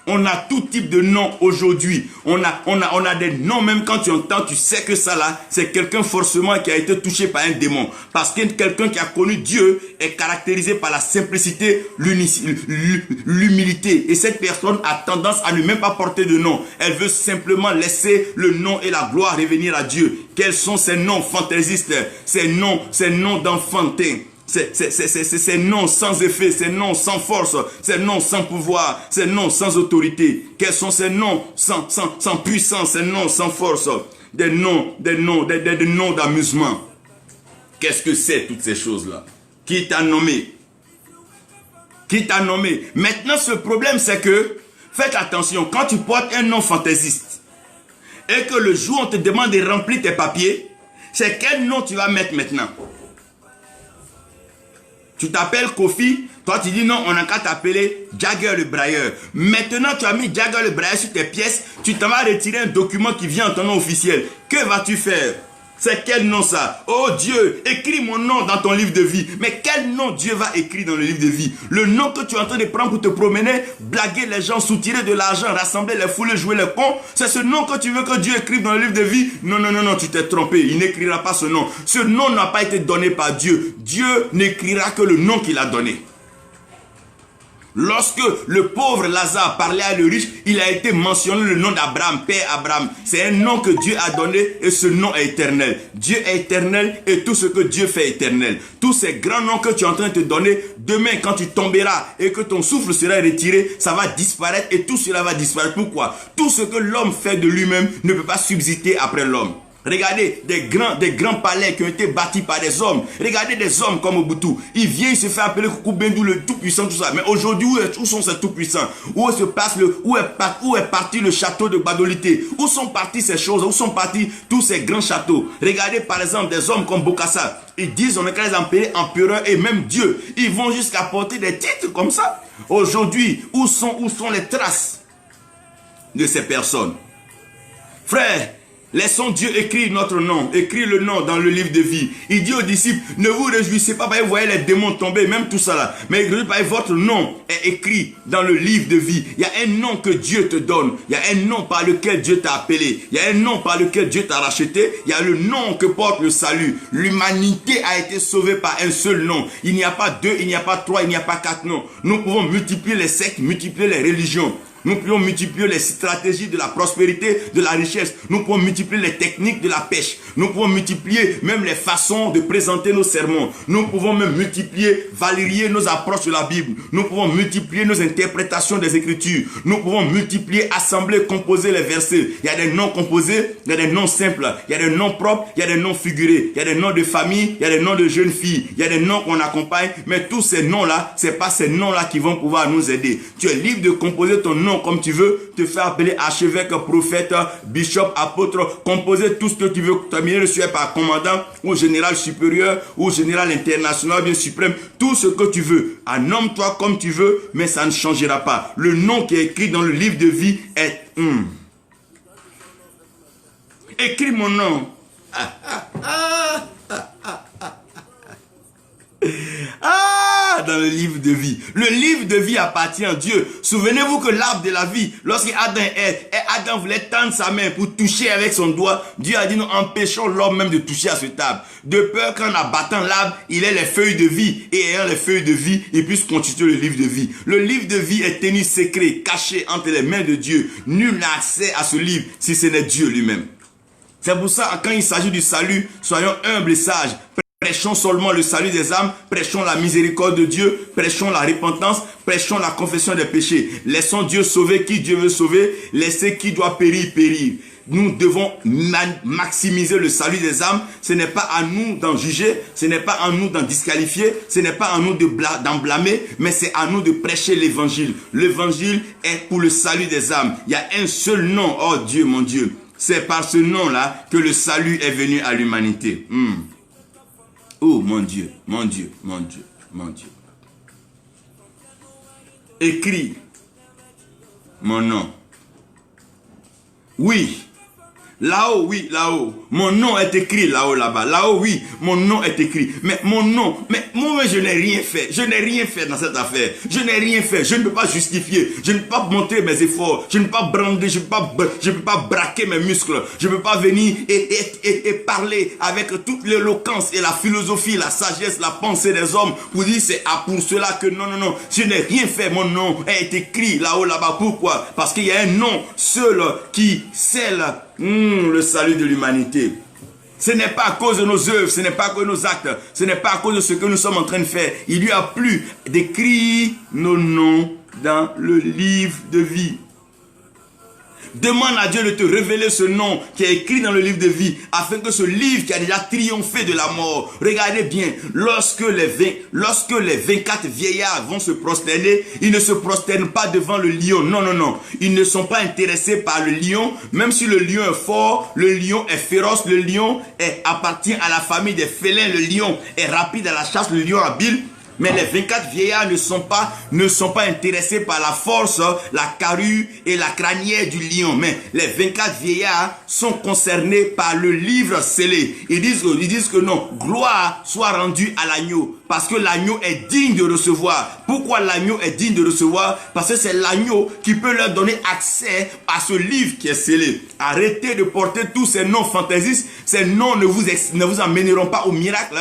On a tout type de noms aujourd'hui. On a des noms, même quand tu entends, tu sais que ça là, c'est quelqu'un forcément qui a été touché par un démon. Parce que quelqu'un qui a connu Dieu est caractérisé par la simplicité, l'humilité. Et cette personne a tendance à ne même pas porter de nom. Elle veut simplement laisser le nom et la gloire revenir à Dieu. Quels sont ces noms fantaisistes? Ces noms d'enfantins. Ces noms sans effet, ces noms sans force, ces noms sans pouvoir, ces noms sans autorité. Quels sont ces noms sans puissance, ces noms sans force? Des noms d'amusement. Qu'est-ce que c'est toutes ces choses-là? Qui t'a nommé? Qui t'a nommé? Maintenant, ce problème, c'est que, faites attention, quand tu portes un nom fantaisiste et que le jour on te demande de remplir tes papiers, c'est quel nom tu vas mettre maintenant? Tu t'appelles Kofi, toi tu dis non, on n'a qu'à t'appeler Jagger le brailleur. Maintenant tu as mis Jagger le brailleur sur tes pièces, tu t'en vas retirer un document qui vient en ton nom officiel. Que vas-tu faire? C'est quel nom ça? Oh Dieu, écris mon nom dans ton livre de vie. Mais quel nom Dieu va écrire dans le livre de vie? Le nom que tu es en train de prendre pour te promener, blaguer les gens, soutirer de l'argent, rassembler les foules, jouer les cons. C'est ce nom que tu veux que Dieu écrive dans le livre de vie? Non, non, non, non, tu t'es trompé. Il n'écrira pas ce nom. Ce nom n'a pas été donné par Dieu. Dieu n'écrira que le nom qu'il a donné. Lorsque le pauvre Lazare parlait à le riche, il a été mentionné le nom d'Abraham, Père Abraham. C'est un nom que Dieu a donné et ce nom est éternel. Dieu est éternel et tout ce que Dieu fait est éternel. Tous ces grands noms que tu es en train de te donner, demain quand tu tomberas et que ton souffle sera retiré, ça va disparaître et tout cela va disparaître. Pourquoi? Tout ce que l'homme fait de lui-même ne peut pas subsister après l'homme. Regardez des grands palais qui ont été bâtis par des hommes. Regardez des hommes comme Mobutu. Il vient, il se fait appeler Kuku Bendou le tout-puissant, tout ça. Mais aujourd'hui, où sont ces tout-puissants? Où est parti le château de Badolité? Où sont parties ces choses? Où sont partis tous ces grands châteaux? Regardez par exemple des hommes comme Bokassa. Ils disent on est qu'à les appeler empereurs et même Dieu. Ils vont jusqu'à porter des titres comme ça. Aujourd'hui, où sont les traces? de ces personnes. Frère, laissons Dieu écrire notre nom, écrire le nom dans le livre de vie. Il dit aux disciples, ne vous réjouissez pas parce que vous voyez les démons tomber, même tout ça là. Mais votre nom est écrit dans le livre de vie. Il y a un nom que Dieu te donne. Il y a un nom par lequel Dieu t'a appelé. Il y a un nom par lequel Dieu t'a racheté. Il y a le nom que porte le salut. L'humanité a été sauvée par un seul nom. Il n'y a pas deux, il n'y a pas trois, il n'y a pas quatre noms. Nous pouvons multiplier les sectes, multiplier les religions. Nous pouvons multiplier les stratégies de la prospérité, de la richesse. Nous pouvons multiplier les techniques de la pêche. Nous pouvons multiplier même les façons de présenter nos sermons. Nous pouvons même multiplier, varier nos approches de la Bible. Nous pouvons multiplier nos interprétations des Écritures. Nous pouvons multiplier, assembler, composer les versets. Il y a des noms composés, il y a des noms simples, il y a des noms propres, il y a des noms figurés, il y a des noms de famille, il y a des noms de jeunes filles, il y a des noms qu'on accompagne. Mais tous ces noms-là, c'est pas ces noms-là qui vont pouvoir nous aider. Tu es libre de composer ton nom comme tu veux, te faire appeler archevêque, prophète, bishop, apôtre, composer tout ce que tu veux, terminer le sujet par commandant ou général supérieur ou général international, bien suprême, tout ce que tu veux. Nomme-toi comme tu veux, mais ça ne changera pas. Le nom qui est écrit dans le livre de vie est écris mon nom. Dans le livre de vie. Le livre de vie appartient à Dieu. Souvenez-vous que l'arbre de la vie, lorsque Adam voulait tendre sa main pour toucher avec son doigt, Dieu a dit nous empêchons l'homme même de toucher à cet arbre. De peur qu'en abattant l'arbre, il ait les feuilles de vie. Et ayant les feuilles de vie, il puisse constituer le livre de vie. Le livre de vie est tenu secret, caché entre les mains de Dieu. Nul n'a accès à ce livre si ce n'est Dieu lui-même. C'est pour ça, quand il s'agit du salut, soyons humbles et sages. Prêchons seulement le salut des âmes, prêchons la miséricorde de Dieu, prêchons la repentance, prêchons la confession des péchés. Laissons Dieu sauver qui Dieu veut sauver, laissez qui doit périr, périr. Nous devons maximiser le salut des âmes. Ce n'est pas à nous d'en juger, ce n'est pas à nous d'en disqualifier, ce n'est pas à nous d'en blâmer, mais c'est à nous de prêcher l'évangile. L'évangile est pour le salut des âmes. Il y a un seul nom, oh Dieu, mon Dieu. C'est par ce nom-là que le salut est venu à l'humanité. Oh mon Dieu, mon Dieu, mon Dieu, mon Dieu. Écris mon nom. Oui. Là-haut, oui, là-haut. Mon nom est écrit là-haut, là-bas. Là-haut, oui, mon nom est écrit. Mais mon nom, mais moi, je n'ai rien fait. Je n'ai rien fait dans cette affaire. Je n'ai rien fait. Je ne peux pas justifier. Je ne peux pas montrer mes efforts. Je ne peux pas brander. Je ne peux pas braquer mes muscles. Je ne peux pas venir et parler avec toute l'éloquence et la philosophie, la sagesse, la pensée des hommes pour dire c'est pour cela que non, non, non. Je n'ai rien fait. Mon nom est écrit là-haut, là-bas. Pourquoi? Parce qu'il y a un nom seul qui scelle le salut de l'humanité. Ce n'est pas à cause de nos œuvres, ce n'est pas à cause de nos actes, ce n'est pas à cause de ce que nous sommes en train de faire. Il lui a plu d'écrire nos noms dans le livre de vie. Demande à Dieu de te révéler ce nom qui est écrit dans le livre de vie, afin que ce livre qui a déjà triomphé de la mort, regardez bien, lorsque les 24 vieillards vont se prosterner, ils ne se prosternent pas devant le lion, non, non, non, ils ne sont pas intéressés par le lion, même si le lion est fort, le lion est féroce, le lion appartient à la famille des félins, le lion est rapide à la chasse, le lion habile. Mais les 24 vieillards ne sont pas intéressés par la force, la carrure et la crinière du lion. Mais les 24 vieillards sont concernés par le livre scellé. Ils disent que non, gloire soit rendue à l'agneau. Parce que l'agneau est digne de recevoir. Pourquoi l'agneau est digne de recevoir? Parce que c'est l'agneau qui peut leur donner accès à ce livre qui est scellé. Arrêtez de porter tous ces noms fantaisistes. Ces noms ne vous amèneront pas au miracle.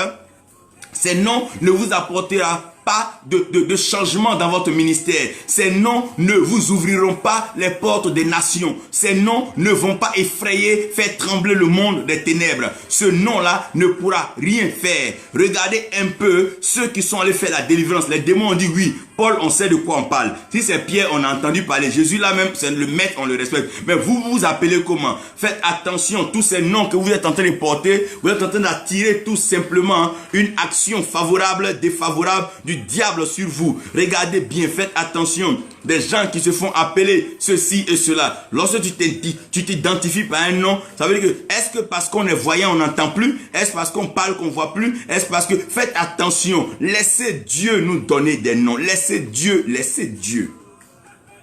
Ces noms ne vous apporteront pas de changement dans votre ministère. Ces noms ne vous ouvriront pas les portes des nations. Ces noms ne vont pas effrayer, faire trembler le monde des ténèbres. Ce nom-là ne pourra rien faire. Regardez un peu ceux qui sont allés faire la délivrance. Les démons ont dit oui. Paul, on sait de quoi on parle. Si c'est Pierre, on a entendu parler. Jésus là même, c'est le maître, on le respecte. Mais vous vous appelez comment? Faites attention, tous ces noms que vous êtes en train de porter, vous êtes en train d'attirer tout simplement une action favorable, défavorable du diable sur vous. Regardez bien, faites attention. Des gens qui se font appeler ceci et cela. Lorsque tu t'identifies par un nom, ça veut dire que est-ce que parce qu'on est voyant, on n'entend plus? Est-ce parce qu'on parle qu'on voit plus? Est-ce parce que faites attention. Laissez Dieu nous donner des noms. Laissez Dieu.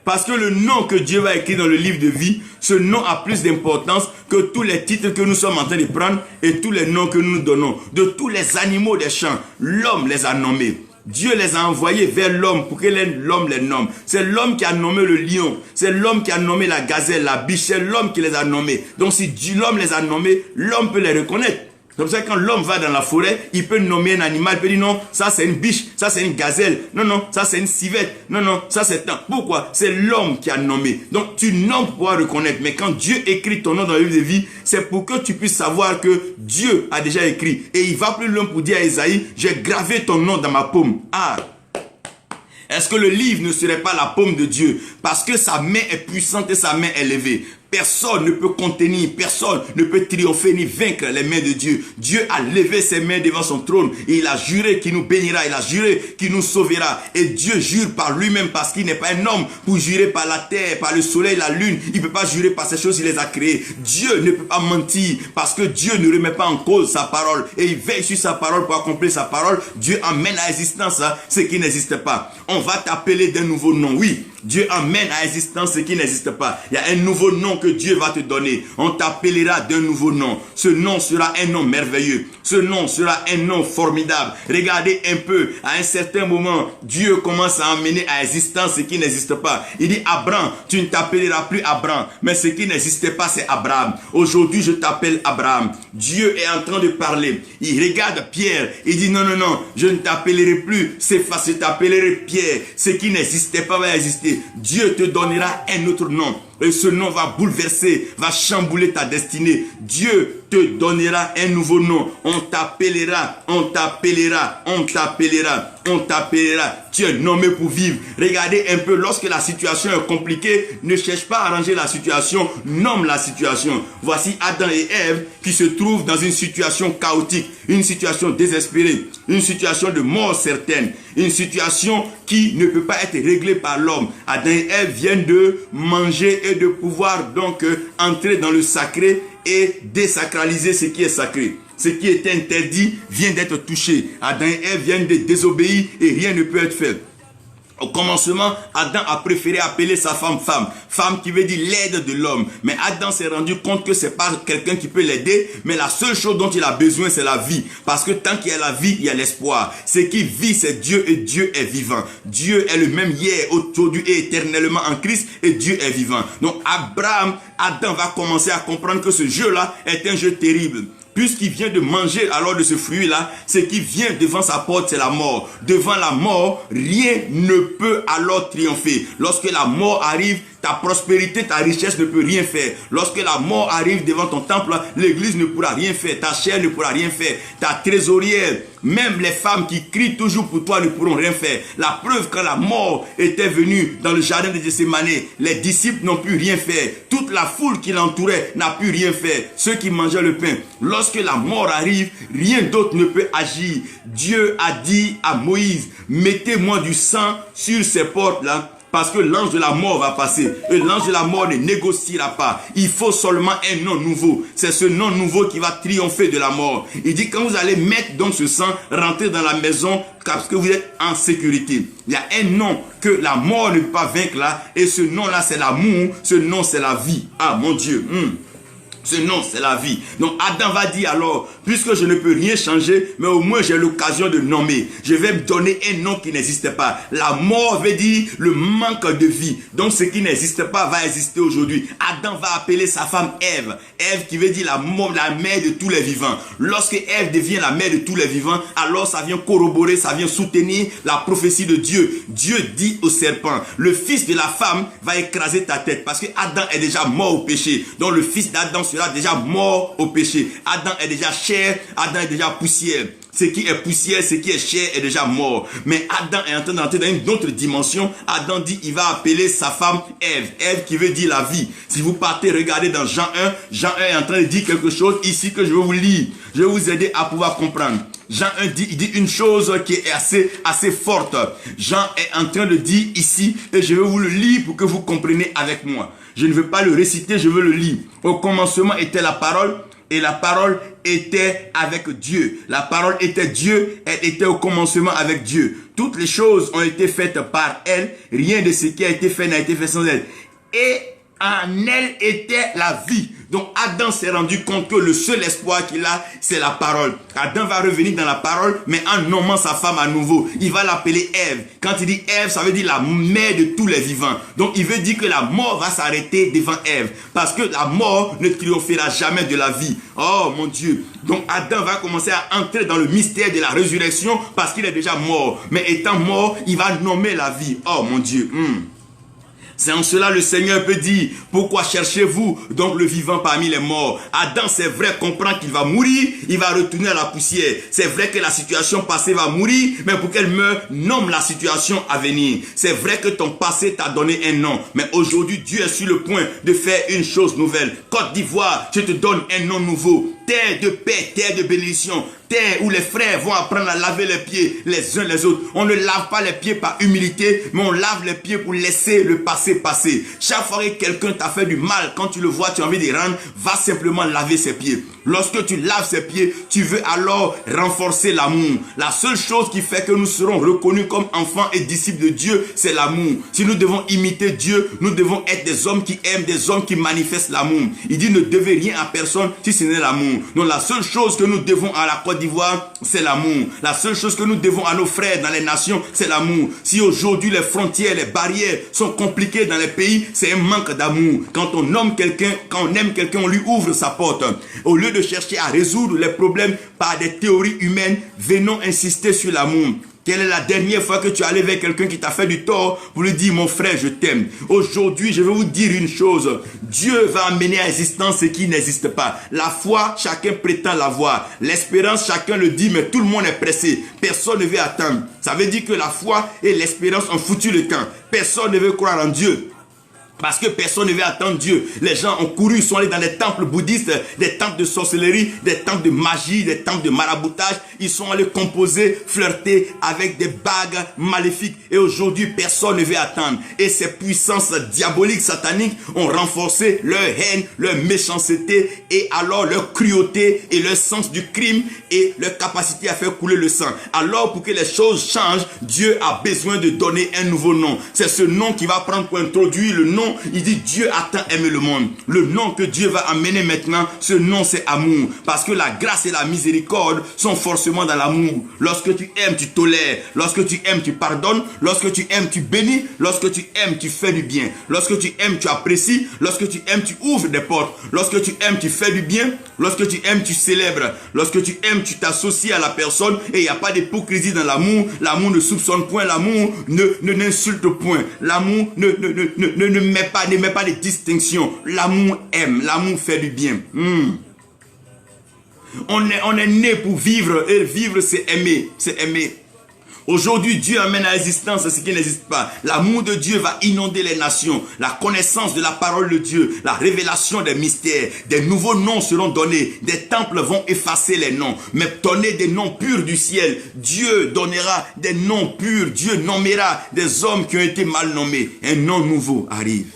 Parce que le nom que Dieu va écrire dans le livre de vie, ce nom a plus d'importance que tous les titres que nous sommes en train de prendre et tous les noms que nous nous donnons. De tous les animaux des champs, l'homme les a nommés. Dieu les a envoyés vers l'homme pour que l'homme les nomme. C'est l'homme qui a nommé le lion. C'est l'homme qui a nommé la gazelle, la biche. C'est l'homme qui les a nommés. Donc si l'homme les a nommés, l'homme peut les reconnaître. C'est pour ça que quand l'homme va dans la forêt, il peut nommer un animal, il peut dire non, ça c'est une biche, ça c'est une gazelle, non, ça c'est une civette, non, ça c'est un... Pourquoi? C'est l'homme qui a nommé. Donc tu nommes pour pouvoir reconnaître. Mais quand Dieu écrit ton nom dans le livre de vie, c'est pour que tu puisses savoir que Dieu a déjà écrit. Et il va plus loin pour dire à Isaïe, j'ai gravé ton nom dans ma paume. Ah! Est-ce que le livre ne serait pas la paume de Dieu? Parce que sa main est puissante et sa main est levée. Personne ne peut contenir, personne ne peut triompher ni vaincre les mains de Dieu. Dieu a levé ses mains devant son trône et il a juré qu'il nous bénira, il a juré qu'il nous sauvera. Et Dieu jure par lui-même parce qu'il n'est pas un homme pour jurer par la terre, par le soleil, la lune. Il ne peut pas jurer par ces choses, il les a créées. Dieu ne peut pas mentir parce que Dieu ne remet pas en cause sa parole et il veille sur sa parole pour accomplir sa parole. Dieu amène à existence ce qui n'existe pas. On va t'appeler d'un nouveau nom, oui. Dieu amène à existence ce qui n'existe pas. Il y a un nouveau nom que Dieu va te donner. On t'appellera d'un nouveau nom. Ce nom sera un nom merveilleux. Ce nom sera un nom formidable. Regardez un peu, à un certain moment, Dieu commence à amener à existence ce qui n'existe pas. Il dit, Abraham, tu ne t'appelleras plus Abraham. Mais ce qui n'existait pas, c'est Abraham. Aujourd'hui, je t'appelle Abraham. Dieu est en train de parler. Il regarde Pierre. Il dit, non, je ne t'appellerai plus Céphas, je t'appellerai Pierre. Ce qui n'existait pas va exister. Dieu te donnera un autre nom. Et ce nom va bouleverser, va chambouler ta destinée. Dieu te donnera un nouveau nom. On t'appellera, on t'appellera, on t'appellera, on t'appellera. Tu es nommé pour vivre. Regardez un peu, lorsque la situation est compliquée, ne cherche pas à arranger la situation, nomme la situation. Voici Adam et Ève qui se trouvent dans une situation chaotique, une situation désespérée, une situation de mort certaine, une situation qui ne peut pas être réglée par l'homme. Adam et Ève viennent de manger et de pouvoir donc entrer dans le sacré et désacraliser ce qui est sacré. Ce qui était interdit vient d'être touché. Adam et Ève viennent de désobéir et rien ne peut être fait. Au commencement, Adam a préféré appeler sa femme femme. Femme qui veut dire l'aide de l'homme. Mais Adam s'est rendu compte que c'est pas quelqu'un qui peut l'aider. Mais la seule chose dont il a besoin, c'est la vie. Parce que tant qu'il y a la vie, il y a l'espoir. Ce qui vit, c'est Dieu et Dieu est vivant. Dieu est le même hier, aujourd'hui et éternellement en Christ et Dieu est vivant. Donc Adam va commencer à comprendre que ce jeu-là est un jeu terrible. Puisqu'il vient de manger alors de ce fruit-là, ce qui vient devant sa porte, c'est la mort. Devant la mort, rien ne peut alors triompher. Lorsque la mort arrive, ta prospérité, ta richesse ne peut rien faire. Lorsque la mort arrive devant ton temple, l'église ne pourra rien faire. Ta chair ne pourra rien faire. Ta trésorière, même les femmes qui crient toujours pour toi ne pourront rien faire. La preuve, quand la mort était venue dans le jardin de Gethsémane, les disciples n'ont pu rien faire. Toute la foule qui l'entourait n'a pu rien faire. Ceux qui mangeaient le pain. Lorsque la mort arrive, rien d'autre ne peut agir. Dieu a dit à Moïse, mettez-moi du sang sur ces portes-là. Parce que l'ange de la mort va passer. Et l'ange de la mort ne négociera pas. Il faut seulement un nom nouveau. C'est ce nom nouveau qui va triompher de la mort. Il dit, quand vous allez mettre donc ce sang, rentrez dans la maison parce que vous êtes en sécurité. Il y a un nom que la mort ne peut pas vaincre là. Et ce nom-là, c'est l'amour. Ce nom, c'est la vie. Ah, mon Dieu. Ce nom, c'est la vie. Donc Adam va dire alors, puisque je ne peux rien changer, mais au moins j'ai l'occasion de nommer. Je vais me donner un nom qui n'existe pas. La mort veut dire le manque de vie. Donc ce qui n'existe pas va exister aujourd'hui. Adam va appeler sa femme Ève. Ève qui veut dire la mère de tous les vivants. Lorsque Ève devient la mère de tous les vivants, alors ça vient corroborer, ça vient soutenir la prophétie de Dieu. Dieu dit au serpent, le fils de la femme va écraser ta tête. Parce que Adam est déjà mort au péché. Donc le fils d'Adam sera déjà mort au péché. Adam est déjà chair, Adam est déjà poussière. Ce qui est poussière, ce qui est chair est déjà mort. Mais Adam est en train d'entrer dans une autre dimension. Adam dit, il va appeler sa femme Ève. Ève qui veut dire la vie. Si vous partez, regardez dans Jean 1. Jean 1 est en train de dire quelque chose ici que je vais vous lire. Je vais vous aider à pouvoir comprendre. Jean 1 dit, il dit une chose qui est assez forte. Jean est en train de dire ici, et je vais vous le lire pour que vous compreniez avec moi. Je ne veux pas le réciter, je veux le lire. Au commencement était la parole, et la parole était avec Dieu. La parole était Dieu, elle était au commencement avec Dieu. Toutes les choses ont été faites par elle. Rien de ce qui a été fait n'a été fait sans elle. Et en elle était la vie. Donc Adam s'est rendu compte que le seul espoir qu'il a, c'est la parole. Adam va revenir dans la parole, mais en nommant sa femme à nouveau. Il va l'appeler Ève. Quand il dit Ève, ça veut dire la mère de tous les vivants. Donc il veut dire que la mort va s'arrêter devant Ève. Parce que la mort ne triomphera jamais de la vie. Oh mon Dieu. Donc Adam va commencer à entrer dans le mystère de la résurrection parce qu'il est déjà mort. Mais étant mort, il va nommer la vie. Oh mon Dieu. C'est en cela le Seigneur peut dire, pourquoi cherchez-vous donc le vivant parmi les morts? Adam, c'est vrai, comprend qu'il va mourir, il va retourner à la poussière. C'est vrai que la situation passée va mourir, mais pour qu'elle meure, nomme la situation à venir. C'est vrai que ton passé t'a donné un nom, mais aujourd'hui, Dieu est sur le point de faire une chose nouvelle. Côte d'Ivoire, je te donne un nom nouveau. Terre de paix, terre de bénédiction, terre où les frères vont apprendre à laver les pieds les uns les autres. On ne lave pas les pieds par humilité, mais on lave les pieds pour laisser le passé passer. Chaque fois que quelqu'un t'a fait du mal, quand tu le vois, tu as envie de rendre, va simplement laver ses pieds. Lorsque tu laves ses pieds, tu veux alors renforcer l'amour. La seule chose qui fait que nous serons reconnus comme enfants et disciples de Dieu, c'est l'amour. Si nous devons imiter Dieu, nous devons être des hommes qui aiment, des hommes qui manifestent l'amour. Il dit ne devez rien à personne si ce n'est l'amour. Donc la seule chose que nous devons à la Côte d'Ivoire, c'est l'amour. La seule chose que nous devons à nos frères dans les nations, c'est l'amour. Si aujourd'hui les frontières, les barrières sont compliquées dans les pays, c'est un manque d'amour. Quand on nomme quelqu'un, quand on aime quelqu'un, on lui ouvre sa porte. Au lieu de chercher à résoudre les problèmes par des théories humaines, venons insister sur l'amour. Quelle est la dernière fois que tu es allé vers quelqu'un qui t'a fait du tort pour lui dire, mon frère, je t'aime. Aujourd'hui, je vais vous dire une chose. Dieu va amener à existence ce qui n'existe pas. La foi, chacun prétend l'avoir. L'espérance, chacun le dit, mais tout le monde est pressé. Personne ne veut attendre. Ça veut dire que la foi et l'espérance ont foutu le camp. Personne ne veut croire en Dieu. Parce que personne ne veut attendre Dieu. Les gens ont couru, ils sont allés dans des temples bouddhistes, des temples de sorcellerie, des temples de magie, des temples de maraboutage. Ils sont allés composer, flirter avec des bagues maléfiques. Et aujourd'hui, personne ne veut attendre. Et ces puissances diaboliques, sataniques ont renforcé leur haine, leur méchanceté et alors leur cruauté et leur sens du crime et leur capacité à faire couler le sang. Alors pour que les choses changent, Dieu a besoin de donner un nouveau nom. C'est ce nom qui va prendre pour introduire le nom. Il dit Dieu a tant aimé le monde. Le nom que Dieu va amener maintenant, ce nom c'est amour. Parce que la grâce et la miséricorde sont forcément dans l'amour. Lorsque tu aimes, tu tolères. Lorsque tu aimes, tu pardonnes. Lorsque tu aimes, tu bénis. Lorsque tu aimes, tu fais du bien. Lorsque tu aimes, tu apprécies. Lorsque tu aimes, tu ouvres des portes. Lorsque tu aimes, tu fais du bien. Lorsque tu aimes, tu célèbres. Lorsque tu aimes, tu t'associes à la personne. Et il n'y a pas d'hypocrisie dans l'amour. L'amour ne soupçonne point. L'amour n'insulte point. L'amour ne met pas de distinction. L'amour aime, l'amour fait du bien. On est né pour vivre, et vivre c'est aimer, c'est aimer. Aujourd'hui, Dieu amène à l'existence ce qui n'existe pas. L'amour de Dieu va inonder les nations. La connaissance de la parole de Dieu, la révélation des mystères. Des nouveaux noms seront donnés. Des temples vont effacer les noms, mais donner des noms purs du ciel. Dieu donnera des noms purs. Dieu nommera des hommes qui ont été mal nommés. Un nom nouveau arrive.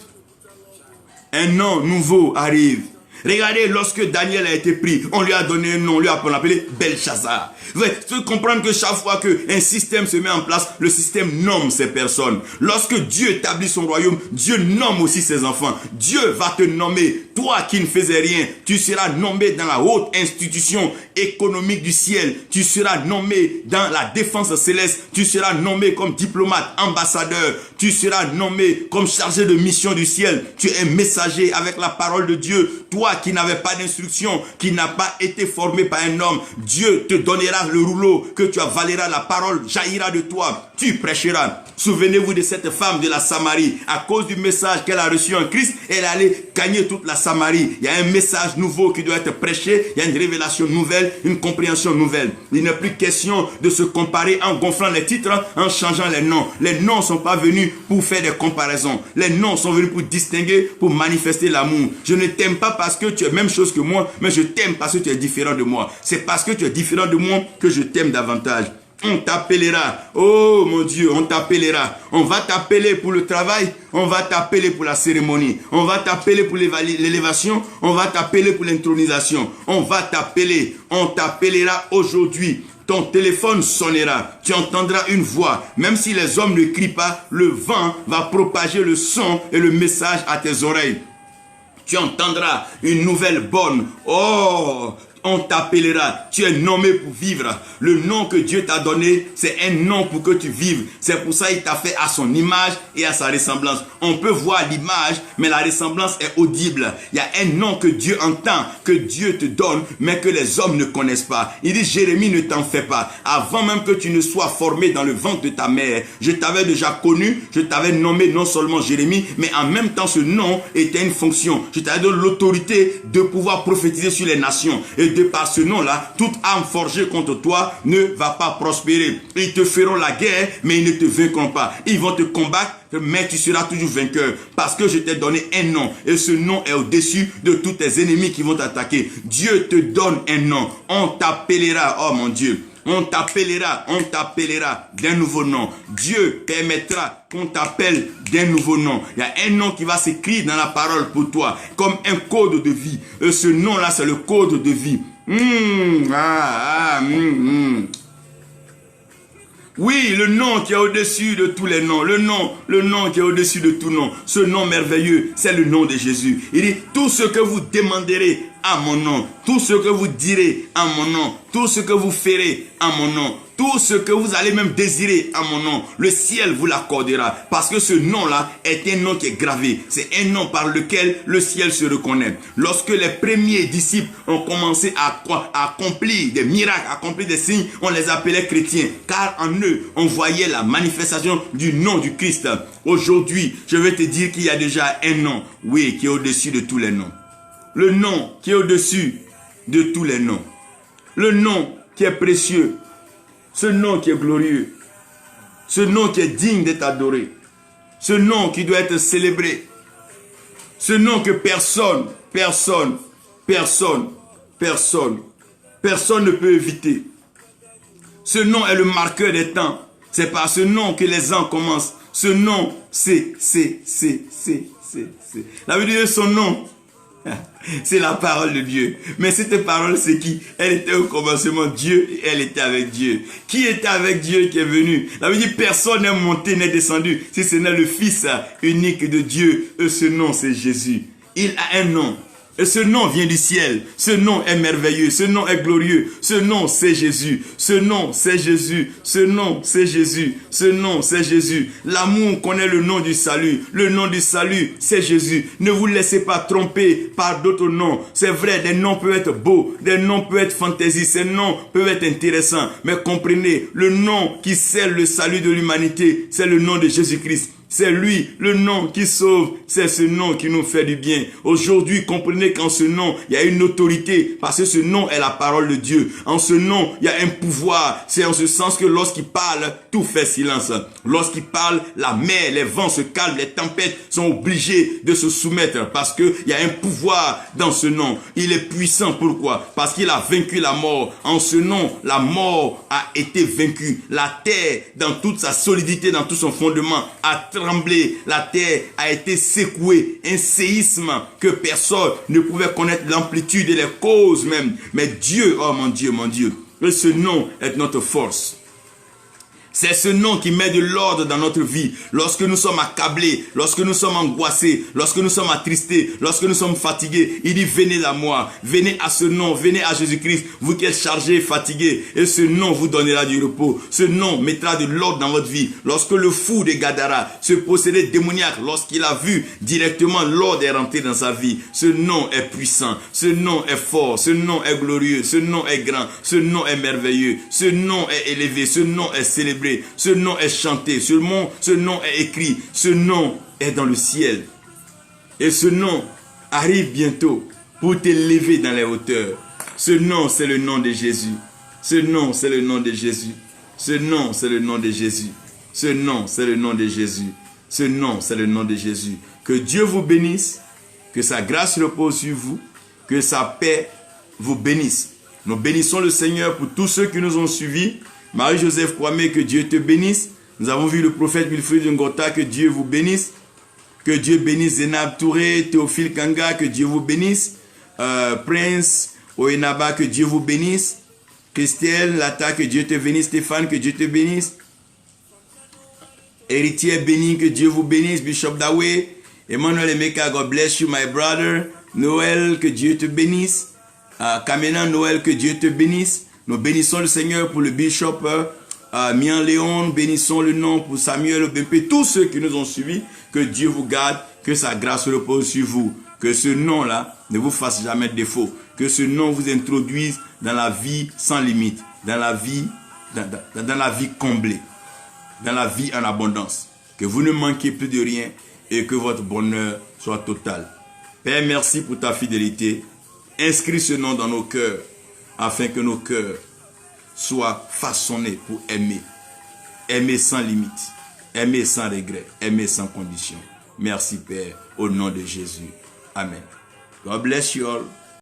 Un nom nouveau arrive. Regardez, lorsque Daniel a été pris, on lui a donné un nom, on lui a appelé Belshazzar. Vous devez comprendre que chaque fois qu'un système se met en place, le système nomme ses personnes. Lorsque Dieu établit son royaume, Dieu nomme aussi ses enfants. Dieu va te nommer. Toi qui ne faisais rien, tu seras nommé dans la haute institution économique du ciel. Tu seras nommé dans la défense céleste. Tu seras nommé comme diplomate, ambassadeur. Tu seras nommé comme chargé de mission du ciel. Tu es messager avec la parole de Dieu. Toi qui n'avais pas d'instruction, qui n'a pas été formé par un homme, Dieu te donnera le rouleau que tu avaleras, la parole jaillira de toi, tu prêcheras. Souvenez-vous de cette femme de la Samarie. À cause du message qu'elle a reçu en Christ, elle allait gagner toute la Samarie. Il y a un message nouveau qui doit être prêché. Il y a une révélation nouvelle, une compréhension nouvelle. Il n'est plus question de se comparer en gonflant les titres, en changeant les noms. Les noms ne sont pas venus pour faire des comparaisons. Les noms sont venus pour distinguer, pour manifester l'amour. Je ne t'aime pas parce que tu es la même chose que moi, mais je t'aime parce que tu es différent de moi. C'est parce que tu es différent de moi que je t'aime davantage. On t'appellera. Oh mon Dieu, on t'appellera. On va t'appeler pour le travail. On va t'appeler pour la cérémonie. On va t'appeler pour l'élévation. On va t'appeler pour l'intronisation. On va t'appeler. On t'appellera aujourd'hui. ton téléphone sonnera, tu entendras une voix. Même si les hommes ne crient pas, le vent va propager le son et le message à tes oreilles. Tu entendras une nouvelle bonne. Oh, on t'appellera, tu es nommé pour vivre. Le nom que Dieu t'a donné, c'est un nom pour que tu vives. C'est pour ça qu'il t'a fait à son image et à sa ressemblance. On peut voir l'image, mais la ressemblance est audible. Il y a un nom que Dieu entend, que Dieu te donne, mais que les hommes ne connaissent pas. Il dit, Jérémie, ne t'en fais pas. Avant même que tu ne sois formé dans le ventre de ta mère, je t'avais déjà connu, je t'avais nommé non seulement Jérémie, mais en même temps ce nom était une fonction. Je t'avais donné l'autorité de pouvoir prophétiser sur les nations. Et de par ce nom-là, toute arme forgée contre toi ne va pas prospérer. Ils te feront la guerre, mais ils ne te vaincront pas. Ils vont te combattre, mais tu seras toujours vainqueur. Parce que je t'ai donné un nom. Et ce nom est au-dessus de tous tes ennemis qui vont t'attaquer. Dieu te donne un nom. On t'appellera, oh mon Dieu. On t'appellera d'un nouveau nom. Dieu permettra qu'on t'appelle d'un nouveau nom. Il y a un nom qui va s'écrire dans la parole pour toi, comme un code de vie. Et ce nom-là, c'est le code de vie. Oui, le nom qui est au-dessus de tous les noms. Le nom qui est au-dessus de tout nom. Ce nom merveilleux, c'est le nom de Jésus. Il dit, tout ce que vous demanderez à mon nom, tout ce que vous direz à mon nom, tout ce que vous ferez à mon nom, tout ce que vous allez même désirer à mon nom, le ciel vous l'accordera. Parce que ce nom-là est un nom qui est gravé. C'est un nom par lequel le ciel se reconnaît. Lorsque les premiers disciples ont commencé à accomplir des miracles, à accomplir des signes, on les appelait chrétiens. Car en eux, on voyait la manifestation du nom du Christ. Aujourd'hui, je vais te dire qu'il y a déjà un nom, oui, qui est au-dessus de tous les noms. Le nom qui est au-dessus de tous les noms. Le nom qui est précieux. Ce nom qui est glorieux. Ce nom qui est digne d'être adoré. Ce nom qui doit être célébré. Ce nom que personne ne peut éviter. Ce nom est le marqueur des temps. C'est par ce nom que les ans commencent. Ce nom, c'est. La Bible dit son nom. C'est la parole de Dieu. Mais cette parole, c'est qui? Elle était au commencement Dieu et elle était avec Dieu. Qui était avec Dieu qui est venu? La Bible dit personne n'est monté, n'est descendu, si ce n'est le Fils unique de Dieu. Et ce nom, c'est Jésus. Il a un nom. Et ce nom vient du ciel. Ce nom est merveilleux. Ce nom est glorieux. Ce nom, c'est Jésus. Ce nom, c'est Jésus. Ce nom, c'est Jésus. Ce nom, c'est Jésus. L'amour connaît le nom du salut. Le nom du salut, c'est Jésus. Ne vous laissez pas tromper par d'autres noms. C'est vrai, des noms peuvent être beaux. Des noms peuvent être fantaisies. Ces noms peuvent être intéressants. Mais comprenez, le nom qui scelle le salut de l'humanité, c'est le nom de Jésus-Christ. C'est lui, le nom qui sauve, c'est ce nom qui nous fait du bien. Aujourd'hui, comprenez qu'en ce nom, il y a une autorité, parce que ce nom est la parole de Dieu. En ce nom, il y a un pouvoir. C'est en ce sens que lorsqu'il parle, tout fait silence. Lorsqu'il parle, la mer, les vents se calment, les tempêtes sont obligées de se soumettre, parce qu'il y a un pouvoir dans ce nom. Il est puissant, pourquoi? Parce qu'il a vaincu la mort. En ce nom, la mort a été vaincue. La terre, dans toute sa solidité, dans tout son fondement, a tremblé, la terre a été secouée, un séisme que personne ne pouvait connaître l'amplitude et les causes même. Mais Dieu, oh mon Dieu, et ce nom est notre force. C'est ce nom qui met de l'ordre dans notre vie. Lorsque nous sommes accablés, lorsque nous sommes angoissés, lorsque nous sommes attristés, lorsque nous sommes fatigués, il dit venez à moi, venez à ce nom, venez à Jésus-Christ, vous qui êtes chargés et fatigués, et ce nom vous donnera du repos. Ce nom mettra de l'ordre dans votre vie. Lorsque le fou de Gadara, ce possédé démoniaque, lorsqu'il a vu directement l'ordre est rentré dans sa vie, ce nom est puissant, ce nom est fort, ce nom est glorieux, ce nom est grand, ce nom est merveilleux, ce nom est élevé, ce nom est célébré. Ce nom est chanté, ce nom est écrit, ce nom est dans le ciel. Et ce nom arrive bientôt pour t'élever dans les hauteurs. Ce nom, c'est le nom de Jésus. Ce nom, c'est le nom de Jésus. Ce nom, c'est le nom de Jésus. Ce nom, c'est le nom de Jésus. Ce nom, c'est le nom de Jésus. Que Dieu vous bénisse, que sa grâce repose sur vous, que sa paix vous bénisse. Nous bénissons le Seigneur pour tous ceux qui nous ont suivis. Marie-Joseph Kwame, que Dieu te bénisse. Nous avons vu le prophète Wilfried Ngota, que Dieu vous bénisse. Que Dieu bénisse Zénab Touré, Théophile Kanga, que Dieu vous bénisse. Prince Oenaba, que Dieu vous bénisse. Christelle, Lata, que Dieu te bénisse. Stéphane, que Dieu te bénisse. Héritier béni, que Dieu vous bénisse. Bishop Dawe, Emmanuel Emeka, God bless you, my brother. Noël, que Dieu te bénisse. Kamena Noël, que Dieu te bénisse. Nous bénissons le Seigneur pour le bishop Mian Léon. Bénissons le nom pour Samuel Obempe. Tous ceux qui nous ont suivis, que Dieu vous garde, que sa grâce repose sur vous. Que ce nom-là ne vous fasse jamais défaut. Que ce nom vous introduise dans la vie sans limite. Dans la vie comblée. Dans la vie en abondance. Que vous ne manquiez plus de rien et que votre bonheur soit total. Père, merci pour ta fidélité. Inscris ce nom dans nos cœurs afin que nos cœurs soient façonnés pour aimer. Aimer sans limite. Aimer sans regret. Aimer sans condition. Merci Père, au nom de Jésus. Amen. God bless you all.